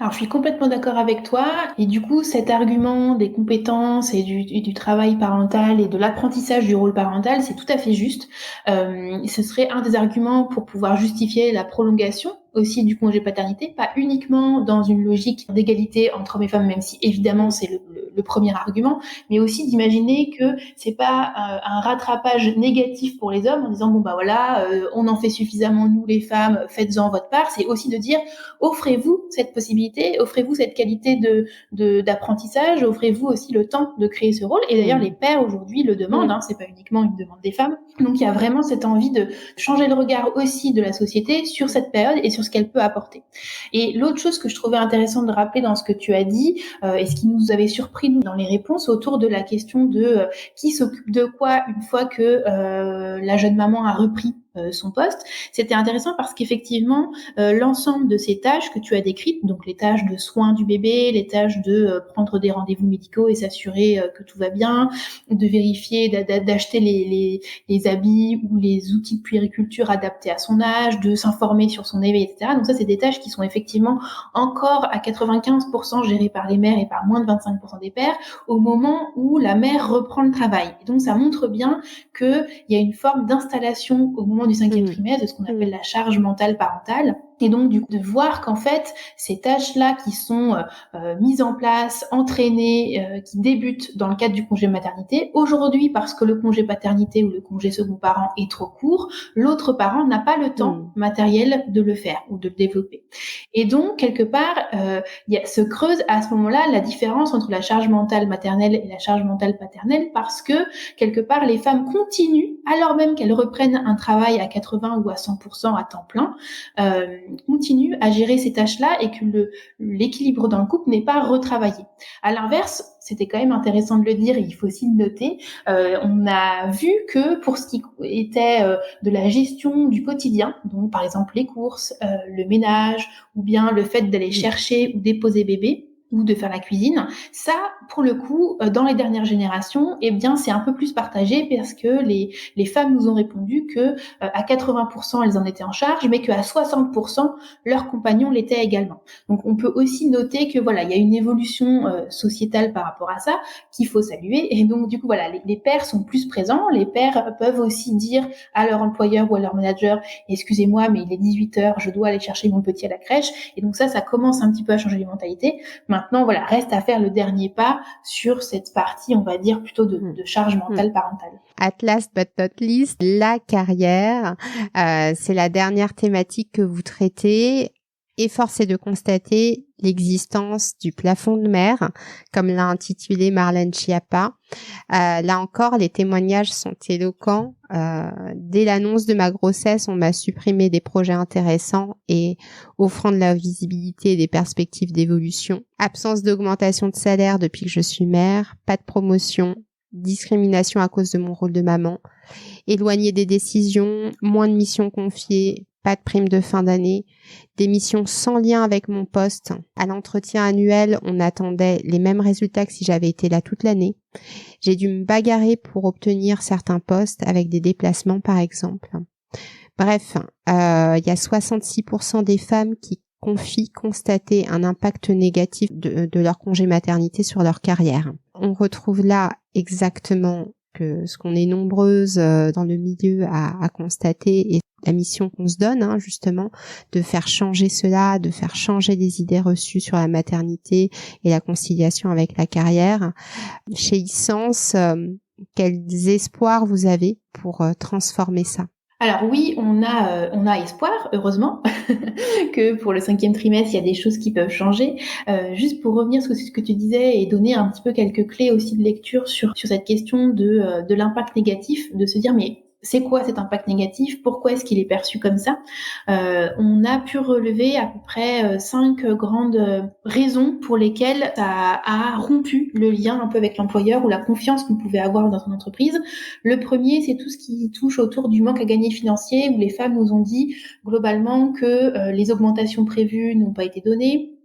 Alors, je suis complètement d'accord avec toi. Et du coup, cet argument des compétences et du travail parental et de l'apprentissage du rôle parental, c'est tout à fait juste. Ce serait un des arguments pour pouvoir justifier la prolongation aussi du congé paternité, pas uniquement dans une logique d'égalité entre hommes et femmes, même si évidemment c'est le premier argument, mais aussi d'imaginer que c'est pas un rattrapage négatif pour les hommes en disant bon bah voilà, on en fait suffisamment nous les femmes, faites-en votre part. C'est aussi de dire offrez-vous cette possibilité, offrez-vous cette qualité d'apprentissage, offrez-vous aussi le temps de créer ce rôle. Et d'ailleurs les pères aujourd'hui le demandent, hein, c'est pas uniquement une demande des femmes. Donc il y a vraiment cette envie de changer le regard aussi de la société sur cette période et sur ce qu'elle peut apporter. Et l'autre chose que je trouvais intéressante de rappeler dans ce que tu as dit, et ce qui nous avait surpris nous dans les réponses autour de la question de qui s'occupe de quoi une fois que la jeune maman a repris son poste, c'était intéressant parce qu'effectivement l'ensemble de ces tâches que tu as décrites, donc les tâches de soins du bébé, les tâches de prendre des rendez-vous médicaux et s'assurer que tout va bien, de vérifier, d'acheter les habits ou les outils de puériculture adaptés à son âge, de s'informer sur son éveil, etc. Donc ça, c'est des tâches qui sont effectivement encore à 95% gérées par les mères et par moins de 25% des pères au moment où la mère reprend le travail. Et donc ça montre bien qu'il y a une forme d'installation au moment du 5e trimestre de ce qu'on appelle la charge mentale parentale. Et donc, du coup, de voir qu'en fait, ces tâches-là qui sont mises en place, entraînées, qui débutent dans le cadre du congé maternité, aujourd'hui, parce que le congé paternité ou le congé second parent est trop court, l'autre parent n'a pas le temps matériel de le faire ou de le développer. Et donc, quelque part, se creuse à ce moment-là la différence entre la charge mentale maternelle et la charge mentale paternelle, parce que, quelque part, les femmes continuent, alors même qu'elles reprennent un travail à 80 ou à 100% à temps plein, continue à gérer ces tâches-là et que l'équilibre dans le couple n'est pas retravaillé. À l'inverse, c'était quand même intéressant de le dire et il faut aussi le noter, on a vu que pour ce qui était de la gestion du quotidien, donc par exemple les courses, le ménage ou bien le fait d'aller chercher ou déposer bébé, ou de faire la cuisine, ça, pour le coup, dans les dernières générations, eh bien, c'est un peu plus partagé parce que les femmes nous ont répondu que à 80% elles en étaient en charge, mais qu'à 60% leurs compagnons l'étaient également. Donc, on peut aussi noter que voilà, il y a une évolution sociétale par rapport à ça qu'il faut saluer. Et donc, du coup, voilà, les pères sont plus présents. Les pères peuvent aussi dire à leur employeur ou à leur manager, excusez-moi, mais il est 18h, je dois aller chercher mon petit à la crèche. Et donc ça commence un petit peu à changer les mentalités. Maintenant, voilà, reste à faire le dernier pas sur cette partie, on va dire, plutôt de charge mentale parentale. At last but not least, la carrière, c'est la dernière thématique que vous traitez. Et force est de constater l'existence du plafond de verre, comme l'a intitulé Marlène Schiappa. Là encore, les témoignages sont éloquents. Dès l'annonce de ma grossesse, on m'a supprimé des projets intéressants et offrant de la visibilité et des perspectives d'évolution. Absence d'augmentation de salaire depuis que je suis mère, pas de promotion, discrimination à cause de mon rôle de maman, éloigné des décisions, moins de missions confiées, pas de prime de fin d'année, des missions sans lien avec mon poste. À l'entretien annuel, on attendait les mêmes résultats que si j'avais été là toute l'année. J'ai dû me bagarrer pour obtenir certains postes avec des déplacements par exemple. Bref, il y a 66% des femmes qui confient constater un impact négatif de leur congé maternité sur leur carrière. On retrouve là exactement que ce qu'on est nombreuses dans le milieu à constater et la mission qu'on se donne, justement, de faire changer cela, de faire changer les idées reçues sur la maternité et la conciliation avec la carrière. Chez Essence, quels espoirs vous avez pour transformer ça ? Alors oui, on a espoir, heureusement, que pour le 5e trimestre, il y a des choses qui peuvent changer. Juste pour revenir sur ce que tu disais et donner un petit peu quelques clés aussi de lecture sur cette question de l'impact négatif, de se dire mais c'est quoi cet impact négatif? Pourquoi est-ce qu'il est perçu comme ça? On a pu relever à peu près 5 grandes raisons pour lesquelles ça a rompu le lien un peu avec l'employeur ou la confiance qu'on pouvait avoir dans son entreprise. Le premier, c'est tout ce qui touche autour du manque à gagner financier, où les femmes nous ont dit globalement que les augmentations prévues n'ont pas été données,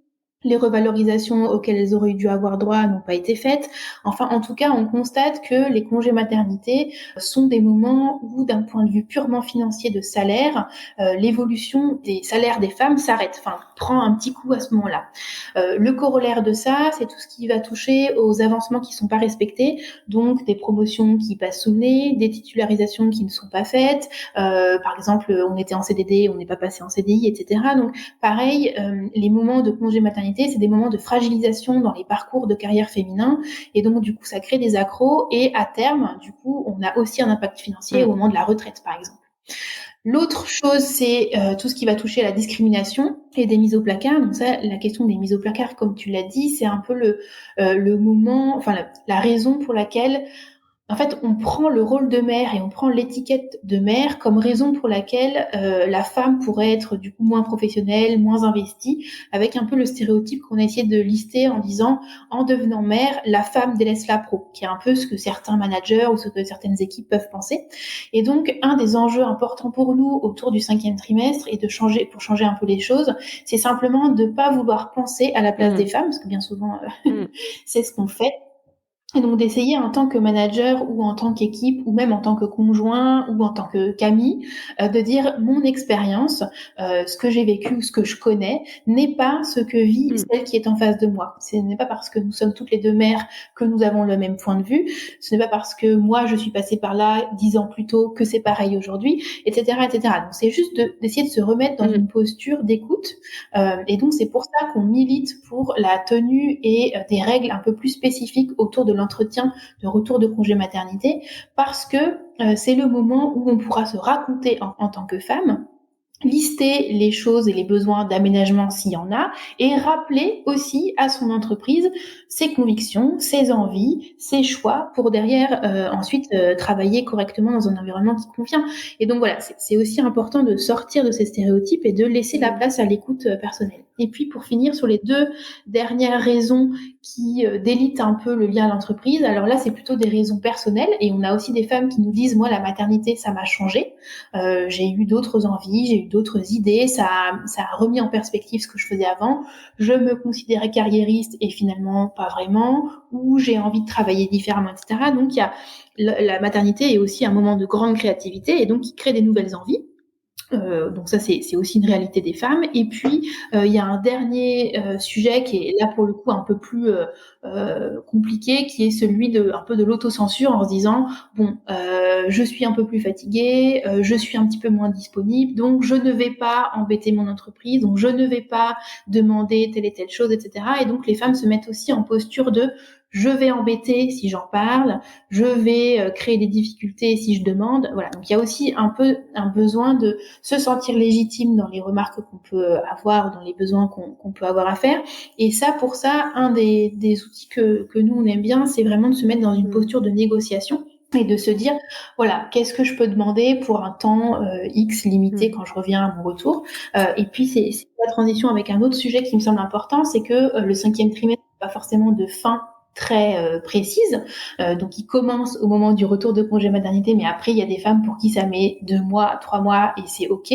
les revalorisations auxquelles elles auraient dû avoir droit n'ont pas été faites. Enfin, en tout cas, on constate que les congés maternité sont des moments où, d'un point de vue purement financier de salaire, l'évolution des salaires des femmes s'arrête, enfin, prend un petit coup à ce moment-là. Le corollaire de ça, c'est tout ce qui va toucher aux avancements qui ne sont pas respectés, donc des promotions qui passent sous le nez, des titularisations qui ne sont pas faites. Par exemple, on était en CDD, on n'est pas passé en CDI, etc. Donc, pareil, les moments de congé maternité, c'est des moments de fragilisation dans les parcours de carrière féminin, et donc du coup ça crée des accros, et à terme du coup on a aussi un impact financier au moment de la retraite par exemple. L'autre chose, c'est tout ce qui va toucher à la discrimination et des mises au placard. Donc ça, la question des mises au placard, comme tu l'as dit, c'est un peu le moment, enfin la raison pour laquelle en fait, on prend le rôle de mère et on prend l'étiquette de mère comme raison pour laquelle la femme pourrait être du coup moins professionnelle, moins investie, avec un peu le stéréotype qu'on a essayé de lister en disant en devenant mère, la femme délaisse la pro, qui est un peu ce que certains managers ou ce que certaines équipes peuvent penser. Et donc, un des enjeux importants pour nous autour du 5e trimestre et pour changer un peu les choses, c'est simplement de pas vouloir penser à la place des femmes, parce que bien souvent, c'est ce qu'on fait. Et donc d'essayer en tant que manager ou en tant qu'équipe ou même en tant que conjoint ou en tant que Camille, de dire mon expérience, ce que j'ai vécu, ce que je connais, n'est pas ce que vit celle qui est en face de moi. Ce n'est pas parce que nous sommes toutes les deux mères que nous avons le même point de vue. Ce n'est pas parce que moi je suis passée par là 10 ans plus tôt que c'est pareil aujourd'hui, etc., etc. Donc c'est juste d'essayer de se remettre dans une posture d'écoute. Et donc c'est pour ça qu'on milite pour la tenue et des règles un peu plus spécifiques autour de l'entretien de retour de congé maternité, parce que c'est le moment où on pourra se raconter en tant que femme, lister les choses et les besoins d'aménagement s'il y en a, et rappeler aussi à son entreprise ses convictions, ses envies, ses choix, pour derrière ensuite travailler correctement dans un environnement qui convient. Et donc voilà, c'est aussi important de sortir de ces stéréotypes et de laisser la place à l'écoute personnelle. Et puis pour finir sur les 2 dernières raisons qui délitent un peu le lien à l'entreprise, alors là c'est plutôt des raisons personnelles, et on a aussi des femmes qui nous disent moi la maternité ça m'a changé, j'ai eu d'autres envies, j'ai eu d'autres idées, ça a remis en perspective ce que je faisais avant, je me considérais carriériste et finalement pas vraiment, ou j'ai envie de travailler différemment, etc. Donc il y a la maternité est aussi un moment de grande créativité et donc qui crée des nouvelles envies. Donc ça c'est aussi une réalité des femmes. Et puis il y a un dernier sujet qui est là pour le coup un peu plus compliqué, qui est celui de un peu de l'autocensure, en se disant bon je suis un peu plus fatiguée, je suis un petit peu moins disponible, donc je ne vais pas embêter mon entreprise, donc je ne vais pas demander telle et telle chose, etc. Et donc les femmes se mettent aussi en posture de je vais embêter si j'en parle, je vais créer des difficultés si je demande. Voilà, donc il y a aussi un peu un besoin de se sentir légitime dans les remarques qu'on peut avoir, dans les besoins qu'on peut avoir à faire. Et ça, pour ça, un des outils que nous, on aime bien, c'est vraiment de se mettre dans une posture de négociation et de se dire, voilà, qu'est-ce que je peux demander pour un temps X limité quand je reviens à mon retour. Et puis, c'est la transition avec un autre sujet qui me semble important, c'est que le 5e trimestre n'a pas forcément de fin très précise, donc il commence au moment du retour de congé maternité, mais après il y a des femmes pour qui ça met 2 mois, 3 mois et c'est ok,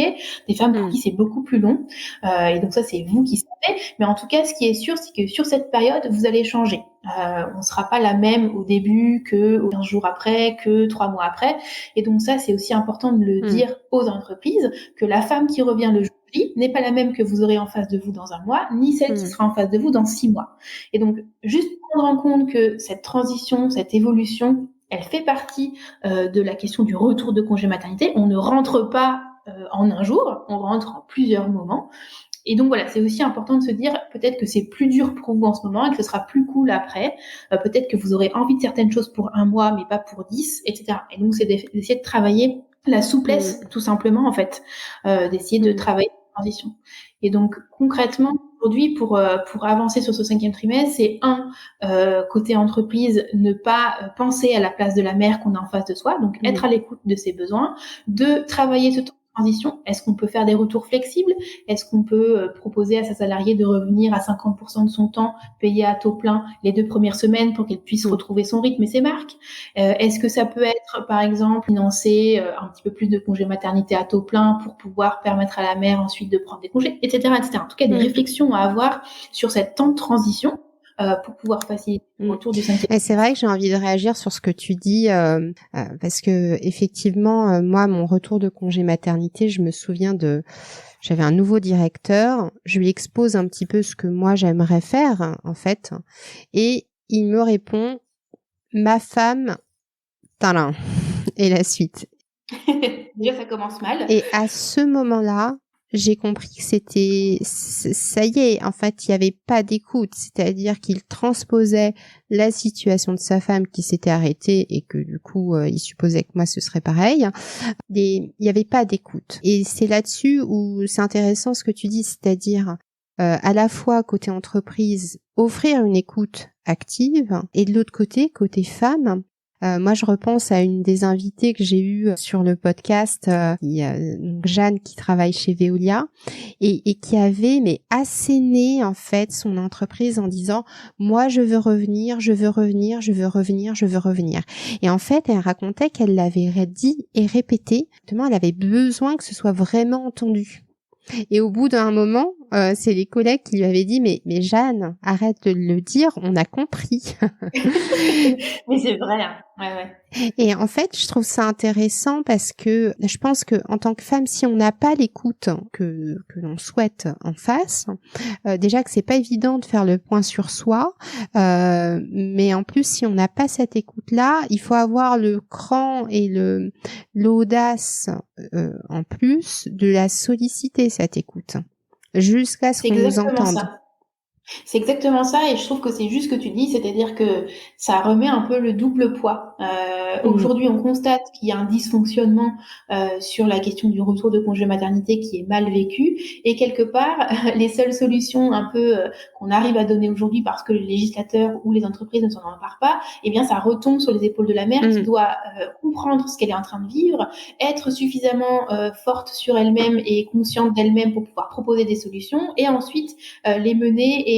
des femmes pour qui c'est beaucoup plus long, et donc ça c'est vous qui savez, mais en tout cas ce qui est sûr c'est que sur cette période vous allez changer. On sera pas la même au début que 15 jours après, que 3 mois après, et donc ça c'est aussi important de le dire aux entreprises, que la femme qui revient le jour J n'est pas la même que vous aurez en face de vous dans un mois, ni celle qui sera en face de vous dans 6 mois. Et donc juste prendre en compte que cette transition, cette évolution, elle fait partie de la question du retour de congé maternité. On ne rentre pas en un jour, on rentre en plusieurs moments. Et donc voilà, c'est aussi important de se dire peut-être que c'est plus dur pour vous en ce moment et que ce sera plus cool après. Peut-être que vous aurez envie de certaines choses pour un mois, mais pas pour 10, etc. Et donc c'est d'essayer de travailler la souplesse, tout simplement, en fait, d'essayer de travailler la transition. Et donc, concrètement, aujourd'hui, pour avancer sur ce 5e trimestre, c'est côté entreprise, ne pas penser à la place de la mère qu'on a en face de soi, donc être à l'écoute de ses besoins. 2, travailler ce temps de transition. Est-ce qu'on peut faire des retours flexibles? Est-ce qu'on peut proposer à sa salariée de revenir à 50% de son temps payé à taux plein les 2 premières semaines pour qu'elle puisse retrouver son rythme et ses marques? Est-ce que ça peut être, par exemple, financer un petit peu plus de congés maternité à taux plein pour pouvoir permettre à la mère ensuite de prendre des congés, etc., etc. En tout cas, des réflexions à avoir sur cette temps de transition pour pouvoir faciliter le retour du 5e. Et c'est vrai que j'ai envie de réagir sur ce que tu dis parce que effectivement, moi, mon retour de congé maternité, je me souviens j'avais un nouveau directeur, je lui expose un petit peu ce que moi j'aimerais faire en fait, et il me répond ma femme, talin, et la suite. Déjà, ça commence mal. Et à ce moment-là, j'ai compris que ça y est, en fait, il n'y avait pas d'écoute, c'est-à-dire qu'il transposait la situation de sa femme qui s'était arrêtée et que du coup, il supposait que moi ce serait pareil. Il n'y avait pas d'écoute. Et c'est là-dessus où c'est intéressant ce que tu dis, c'est-à-dire à la fois côté entreprise, offrir une écoute active, et de l'autre côté femme, moi, je repense à une des invitées que j'ai eues sur le podcast, donc Jeanne qui travaille chez Veolia et qui avait asséné en fait son entreprise en disant moi je veux revenir, je veux revenir, je veux revenir, je veux revenir. Et en fait, elle racontait qu'elle l'avait dit et répété. Justement, elle avait besoin que ce soit vraiment entendu. Et au bout d'un moment, c'est les collègues qui lui avaient dit mais Jeanne, arrête de le dire, on a compris. Mais c'est vrai, hein. Ouais. Et en fait, je trouve ça intéressant parce que je pense que en tant que femme, si on n'a pas l'écoute que l'on souhaite en face, déjà que c'est pas évident de faire le point sur soi, mais en plus si on n'a pas cette écoute-là, il faut avoir le cran et l'audace en plus de la solliciter cette écoute jusqu'à ce qu'on nous entende. Ça. C'est exactement ça, et je trouve que c'est juste ce que tu dis, c'est-à-dire que ça remet un peu le double poids. Aujourd'hui, on constate qu'il y a un dysfonctionnement sur la question du retour de congé maternité qui est mal vécu, et quelque part, les seules solutions un peu qu'on arrive à donner aujourd'hui parce que le législateur ou les entreprises ne s'en emparent pas, eh bien, ça retombe sur les épaules de la mère qui doit comprendre ce qu'elle est en train de vivre, être suffisamment forte sur elle-même et consciente d'elle-même pour pouvoir proposer des solutions, et ensuite les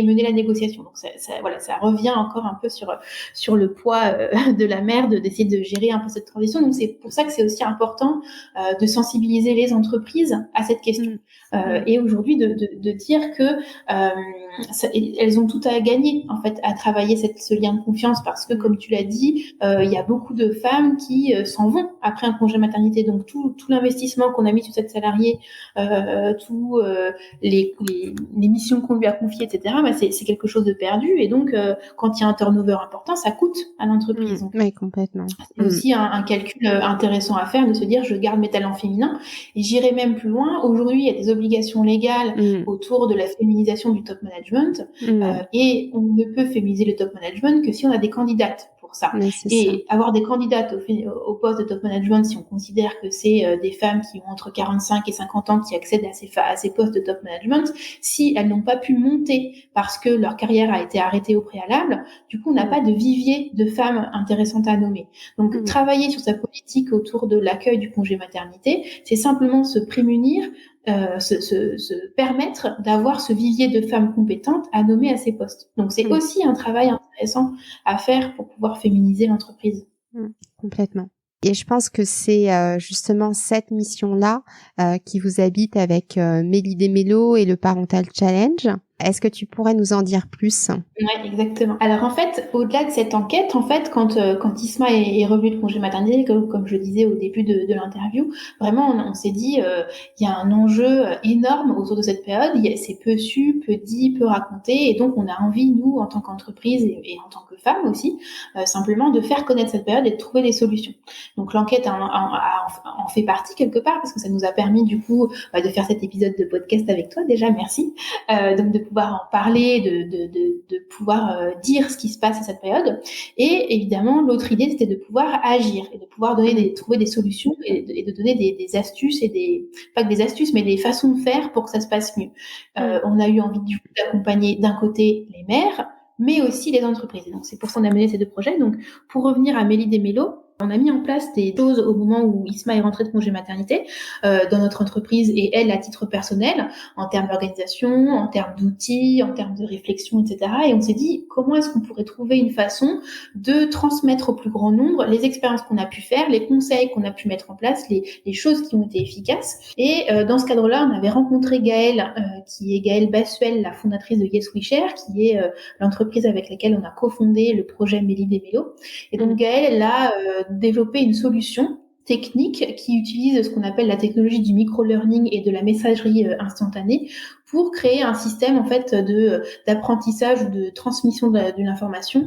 mener la négociation. Donc ça revient encore un peu sur le poids de la mère d'essayer de gérer un peu cette transition. Donc c'est pour ça que c'est aussi important de sensibiliser les entreprises à cette question. Et aujourd'hui de dire que elles ont tout à gagner en fait à travailler ce lien de confiance, parce que comme tu l'as dit, il y a beaucoup de femmes qui s'en vont après un congé maternité. Donc tout l'investissement qu'on a mis sur cette salariée, tous les missions qu'on lui a confiées, etc., c'est quelque chose de perdu. Et donc quand il y a un turnover important, ça coûte à l'entreprise. Oui, complètement. C'est aussi un calcul intéressant à faire, de se dire je garde mes talents féminins. Et j'irai même plus loin. Aujourd'hui, il y a des obligations légales autour de la féminisation du top management, et on ne peut féminiser le top management que si on a des candidates pour ça. Et avoir des candidates au poste de top management, si on considère que c'est des femmes qui ont entre 45 et 50 ans qui accèdent à ces postes de top management, si elles n'ont pas pu monter parce que leur carrière a été arrêtée au préalable, du coup on n'a pas de vivier de femmes intéressantes à nommer. Donc travailler sur sa politique autour de l'accueil du congé maternité, c'est simplement se prémunir, se permettre d'avoir ce vivier de femmes compétentes à nommer à ces postes. Donc c'est aussi un travail intéressant à faire pour pouvoir féminiser l'entreprise. Complètement. Et je pense que c'est justement cette mission-là qui vous habite avec Mélidé Mélo et le Parental Challenge. Est-ce que tu pourrais nous en dire plus ? Oui, exactement. Alors en fait, au-delà de cette enquête, en fait, quand Isma est revenu de congé maternité, comme je le disais au début de l'interview, vraiment on s'est dit il y a un enjeu énorme autour de cette période. C'est peu su, peu dit, peu raconté, et donc on a envie, nous, en tant qu'entreprise et en tant que femme aussi, simplement de faire connaître cette période et de trouver des solutions. Donc l'enquête en fait partie quelque part, parce que ça nous a permis du coup de faire cet épisode de podcast avec toi déjà, merci, donc de pouvoir en parler, de pouvoir dire ce qui se passe à cette période. Et évidemment, l'autre idée, c'était de pouvoir agir et de pouvoir trouver des solutions et de donner des astuces et pas que des astuces, mais des façons de faire pour que ça se passe mieux. On a eu envie d'accompagner d'un côté les maires, mais aussi les entreprises. Et donc, c'est pour ça qu'on a mené ces deux projets. Donc, pour revenir à Mélie des Mélos, on a mis en place des choses au moment où Isma est rentrée de congé maternité dans notre entreprise et elle à titre personnel, en termes d'organisation, en termes d'outils, en termes de réflexion, etc. Et on s'est dit comment est-ce qu'on pourrait trouver une façon de transmettre au plus grand nombre les expériences qu'on a pu faire, les conseils qu'on a pu mettre en place, les choses qui ont été efficaces. Et dans ce cadre-là, on avait rencontré Gaëlle, qui est Gaëlle Bassuel, la fondatrice de Yes We Share, qui est l'entreprise avec laquelle on a cofondé le projet Mélie des Mélos. Et donc Gaëlle, elle a développer une solution technique qui utilise ce qu'on appelle la technologie du micro-learning et de la messagerie instantanée pour créer un système en fait d'apprentissage ou de transmission d'une information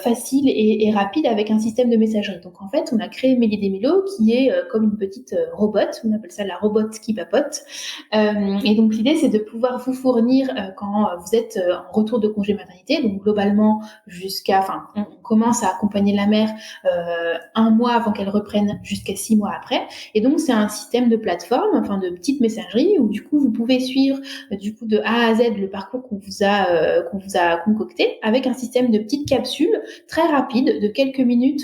facile et rapide avec un système de messagerie. Donc en fait, on a créé Mélie des Mélos qui est comme une petite robot, on appelle ça la robot qui papote. Et donc l'idée c'est de pouvoir vous fournir quand vous êtes en retour de congé maternité, donc globalement on commence à accompagner la mère 1 mois avant qu'elle reprenne jusqu'à 6 mois après. Et donc c'est un système de plateforme, enfin de petite messagerie où du coup vous pouvez suivre du coup de A à Z le parcours qu'on vous a concocté avec un système de petites capsules très rapides de quelques minutes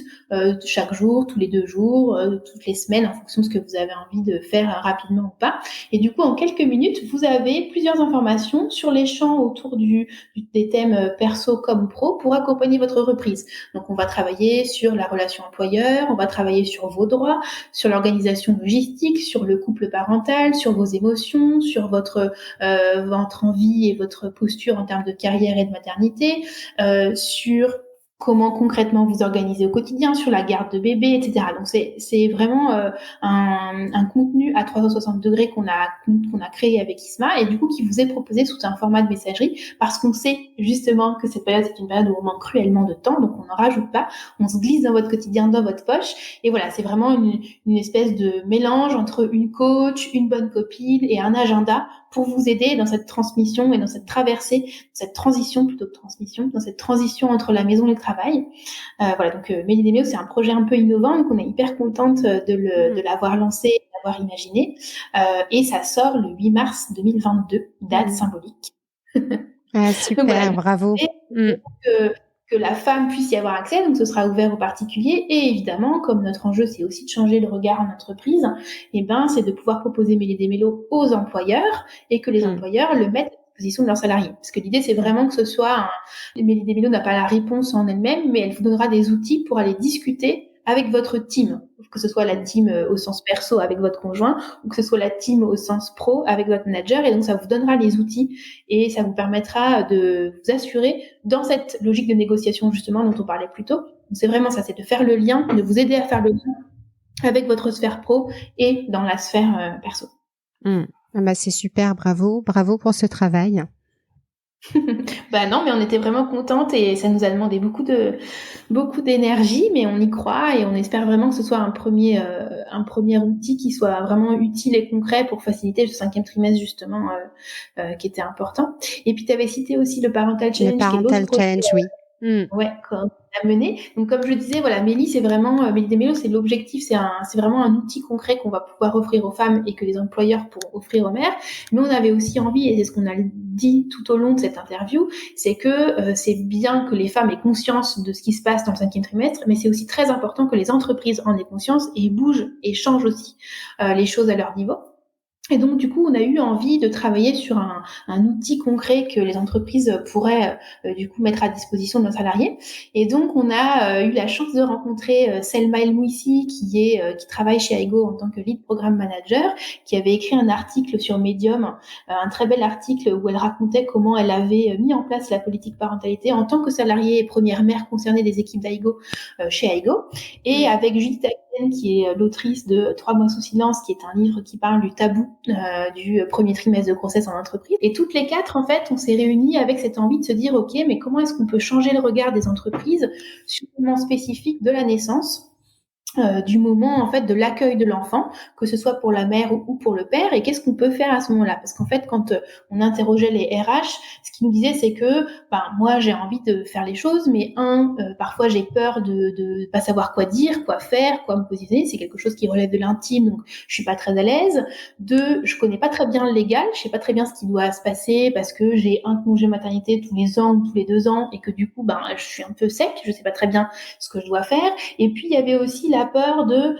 chaque jour, tous les 2 jours, toutes les semaines en fonction de ce que vous avez envie de faire rapidement ou pas. Et du coup en quelques minutes vous avez plusieurs informations sur les champs autour des thèmes perso comme pro pour accompagner votre reprise. Donc on va travailler sur la relation employeur, on va travailler sur vos droits, sur l'organisation logistique, sur le couple parental, sur vos émotions, sur votre envie et votre posture en termes de carrière et de maternité, sur comment concrètement vous organisez au quotidien, sur la garde de bébé, etc. Donc c'est vraiment un contenu à 360 degrés qu'on a créé avec Isma et du coup qui vous est proposé sous un format de messagerie parce qu'on sait justement que cette période c'est une période où on manque cruellement de temps, donc on n'en rajoute pas, on se glisse dans votre quotidien, dans votre poche et voilà, c'est vraiment une espèce de mélange entre une coach, une bonne copine et un agenda pour vous aider dans cette transmission et dans cette traversée, cette transition plutôt que transmission, dans cette transition entre la maison et le travail. Voilà, donc Mélie des Mélos, c'est un projet un peu innovant, donc on est hyper contente de l'avoir lancé, de l'avoir imaginé, et ça sort le 8 mars 2022, date symbolique. Ah, super, donc voilà, bravo. Que la femme puisse y avoir accès, donc ce sera ouvert aux particuliers, et évidemment, comme notre enjeu c'est aussi de changer le regard en entreprise, et ben c'est de pouvoir proposer Mélie des Mélos aux employeurs, et que les employeurs le mettent à disposition de leurs salariés. Parce que l'idée c'est vraiment que ce soit Mélie des Mélos n'a pas la réponse en elle-même, mais elle vous donnera des outils pour aller discuter avec votre team, que ce soit la team au sens perso avec votre conjoint ou que ce soit la team au sens pro avec votre manager. Et donc, ça vous donnera les outils et ça vous permettra de vous assurer dans cette logique de négociation justement dont on parlait plus tôt. C'est vraiment ça, c'est de faire le lien, de vous aider à faire le lien avec votre sphère pro et dans la sphère perso. Bah, c'est super, bravo pour ce travail. Bah non, mais on était vraiment contentes et ça nous a demandé beaucoup d'énergie, mais on y croit et on espère vraiment que ce soit un premier outil qui soit vraiment utile et concret pour faciliter le 5e trimestre justement, qui était important. Et puis tu avais cité aussi le Parental Challenge. Le Parental Challenge, oui. Ouais, qu'on a mené. Donc comme je le disais, voilà, Mélie, c'est vraiment Mélie des Mélos, c'est l'objectif, c'est vraiment un outil concret qu'on va pouvoir offrir aux femmes et que les employeurs pourront offrir aux mères. Mais on avait aussi envie, et c'est ce qu'on a dit tout au long de cette interview, c'est que c'est bien que les femmes aient conscience de ce qui se passe dans le 5e trimestre, mais c'est aussi très important que les entreprises en aient conscience et bougent et changent aussi les choses à leur niveau. Et donc, du coup, on a eu envie de travailler sur un outil concret que les entreprises pourraient du coup mettre à disposition de leurs salariés. Et donc, on a eu la chance de rencontrer Selma El Mouissi, qui travaille chez Aigo en tant que lead programme manager, qui avait écrit un article sur Medium, un très bel article où elle racontait comment elle avait mis en place la politique parentalité en tant que salariée et première mère concernée des équipes d'Aigo chez Aigo. Et avec Judith Hagen, qui est l'autrice de 3 mois sous silence, qui est un livre qui parle du tabou du premier trimestre de grossesse en entreprise. Et toutes les 4, en fait, on s'est réunis avec cette envie de se dire, OK, mais comment est-ce qu'on peut changer le regard des entreprises sur le moment spécifique de la naissance du moment en fait de l'accueil de l'enfant, que ce soit pour la mère ou pour le père, et qu'est-ce qu'on peut faire à ce moment-là. Parce qu'en fait, quand on interrogeait les RH, ce qu'ils nous disaient, c'est que moi j'ai envie de faire les choses, mais parfois j'ai peur de pas savoir quoi dire, quoi faire, quoi me positionner. C'est quelque chose qui relève de l'intime, donc je suis pas très à l'aise. Deux, je connais pas très bien le légal, je sais pas très bien ce qui doit se passer parce que j'ai un congé maternité tous les ans ou tous les 2 ans, et que du coup je suis un peu sec, je sais pas très bien ce que je dois faire. Et puis il y avait aussi la peur de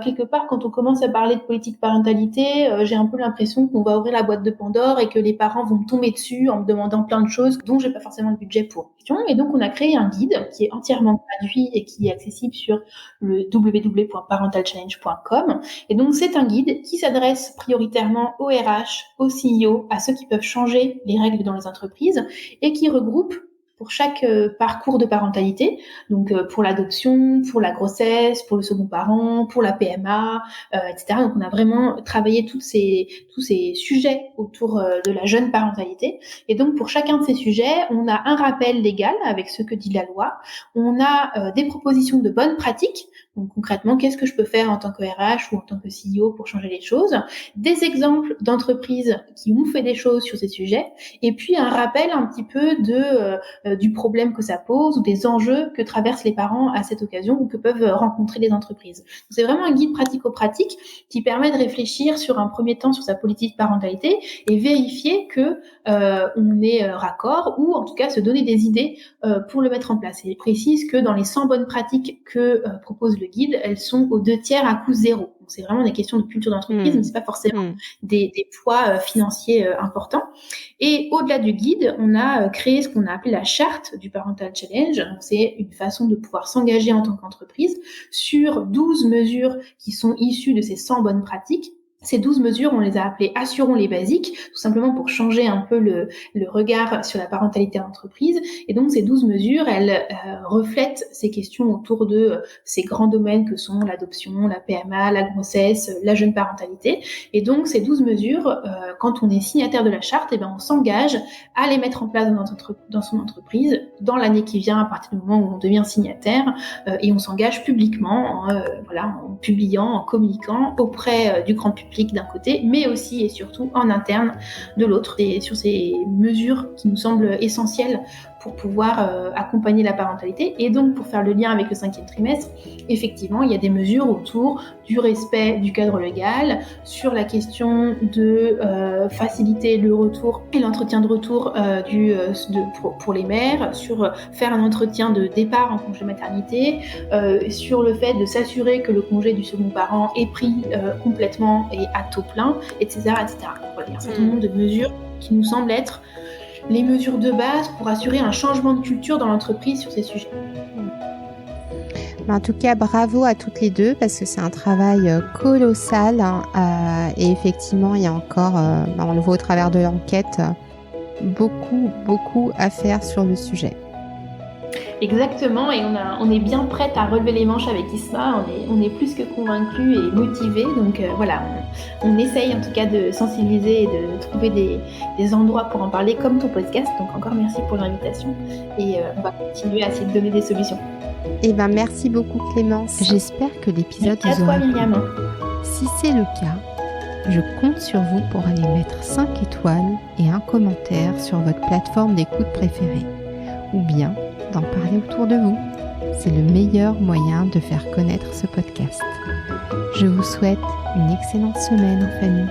quelque part, quand on commence à parler de politique parentalité, j'ai un peu l'impression qu'on va ouvrir la boîte de Pandore et que les parents vont me tomber dessus en me demandant plein de choses dont j'ai pas forcément le budget pour. Et donc on a créé un guide qui est entièrement gratuit et qui est accessible sur le www.parentalchallenge.com. Et donc c'est un guide qui s'adresse prioritairement aux RH, aux CEO, à ceux qui peuvent changer les règles dans les entreprises, et qui regroupe pour chaque parcours de parentalité, donc pour l'adoption, pour la grossesse, pour le second parent, pour la PMA, etc. Donc on a vraiment travaillé tous ces sujets autour de la jeune parentalité. Et donc pour chacun de ces sujets, on a un rappel légal avec ce que dit la loi, on a des propositions de bonnes pratiques. Donc concrètement, qu'est-ce que je peux faire en tant que RH ou en tant que CEO pour changer les choses, des exemples d'entreprises qui ont fait des choses sur ces sujets, et puis un rappel un petit peu du problème que ça pose ou des enjeux que traversent les parents à cette occasion ou que peuvent rencontrer les entreprises. Donc, c'est vraiment un guide pratico-pratique qui permet de réfléchir sur un premier temps sur sa politique parentalité et vérifier que on est raccord, ou en tout cas se donner des idées pour le mettre en place. Et il précise que dans les 100 bonnes pratiques que propose le guide, elles sont aux 2/3 à coût zéro. Donc c'est vraiment des questions de culture d'entreprise, mais c'est pas forcément des poids financiers importants. Et au-delà du guide, on a créé ce qu'on a appelé la charte du Parental Challenge. Donc c'est une façon de pouvoir s'engager en tant qu'entreprise sur 12 mesures qui sont issues de ces 100 bonnes pratiques. Ces 12 mesures, on les a appelées « Assurons les basiques », tout simplement pour changer un peu le regard sur la parentalité en entreprise. Et donc, ces 12 mesures, elles reflètent ces questions autour de ces grands domaines que sont l'adoption, la PMA, la grossesse, la jeune parentalité. Et donc, ces 12 mesures, quand on est signataire de la charte, on s'engage à les mettre en place dans son entreprise dans l'année qui vient, à partir du moment où on devient signataire, et on s'engage publiquement, en publiant, en communiquant auprès du grand public d'un côté, mais aussi et surtout en interne de l'autre, et sur ces mesures qui nous semblent essentielles pour pouvoir accompagner la parentalité. Et donc, pour faire le lien avec le 5e trimestre, effectivement, il y a des mesures autour du respect du cadre légal, sur la question de faciliter le retour et l'entretien de retour pour les mères, sur faire un entretien de départ en congé maternité, sur le fait de s'assurer que le congé du second parent est pris complètement et à taux plein, etc. etc. Donc, voilà, il y a un certain nombre de mesures qui nous semblent être les mesures de base pour assurer un changement de culture dans l'entreprise sur ces sujets. En tout cas, bravo à toutes les deux, parce que c'est un travail colossal, et effectivement, il y a encore, on le voit au travers de l'enquête, beaucoup à faire sur le sujet. Exactement, et on est bien prête à relever les manches avec Isma, on est plus que convaincus et motivés, donc on essaye en tout cas de sensibiliser et de trouver des endroits pour en parler comme ton podcast, donc encore merci pour l'invitation, et on va continuer à essayer de donner des solutions. Merci beaucoup Clémence, j'espère que l'épisode vous aura plu. Myriam. Si c'est le cas, je compte sur vous pour aller mettre 5 étoiles et un commentaire sur votre plateforme d'écoute préférée, ou bien d'en parler autour de vous. C'est le meilleur moyen de faire connaître ce podcast. Je vous souhaite une excellente semaine en famille.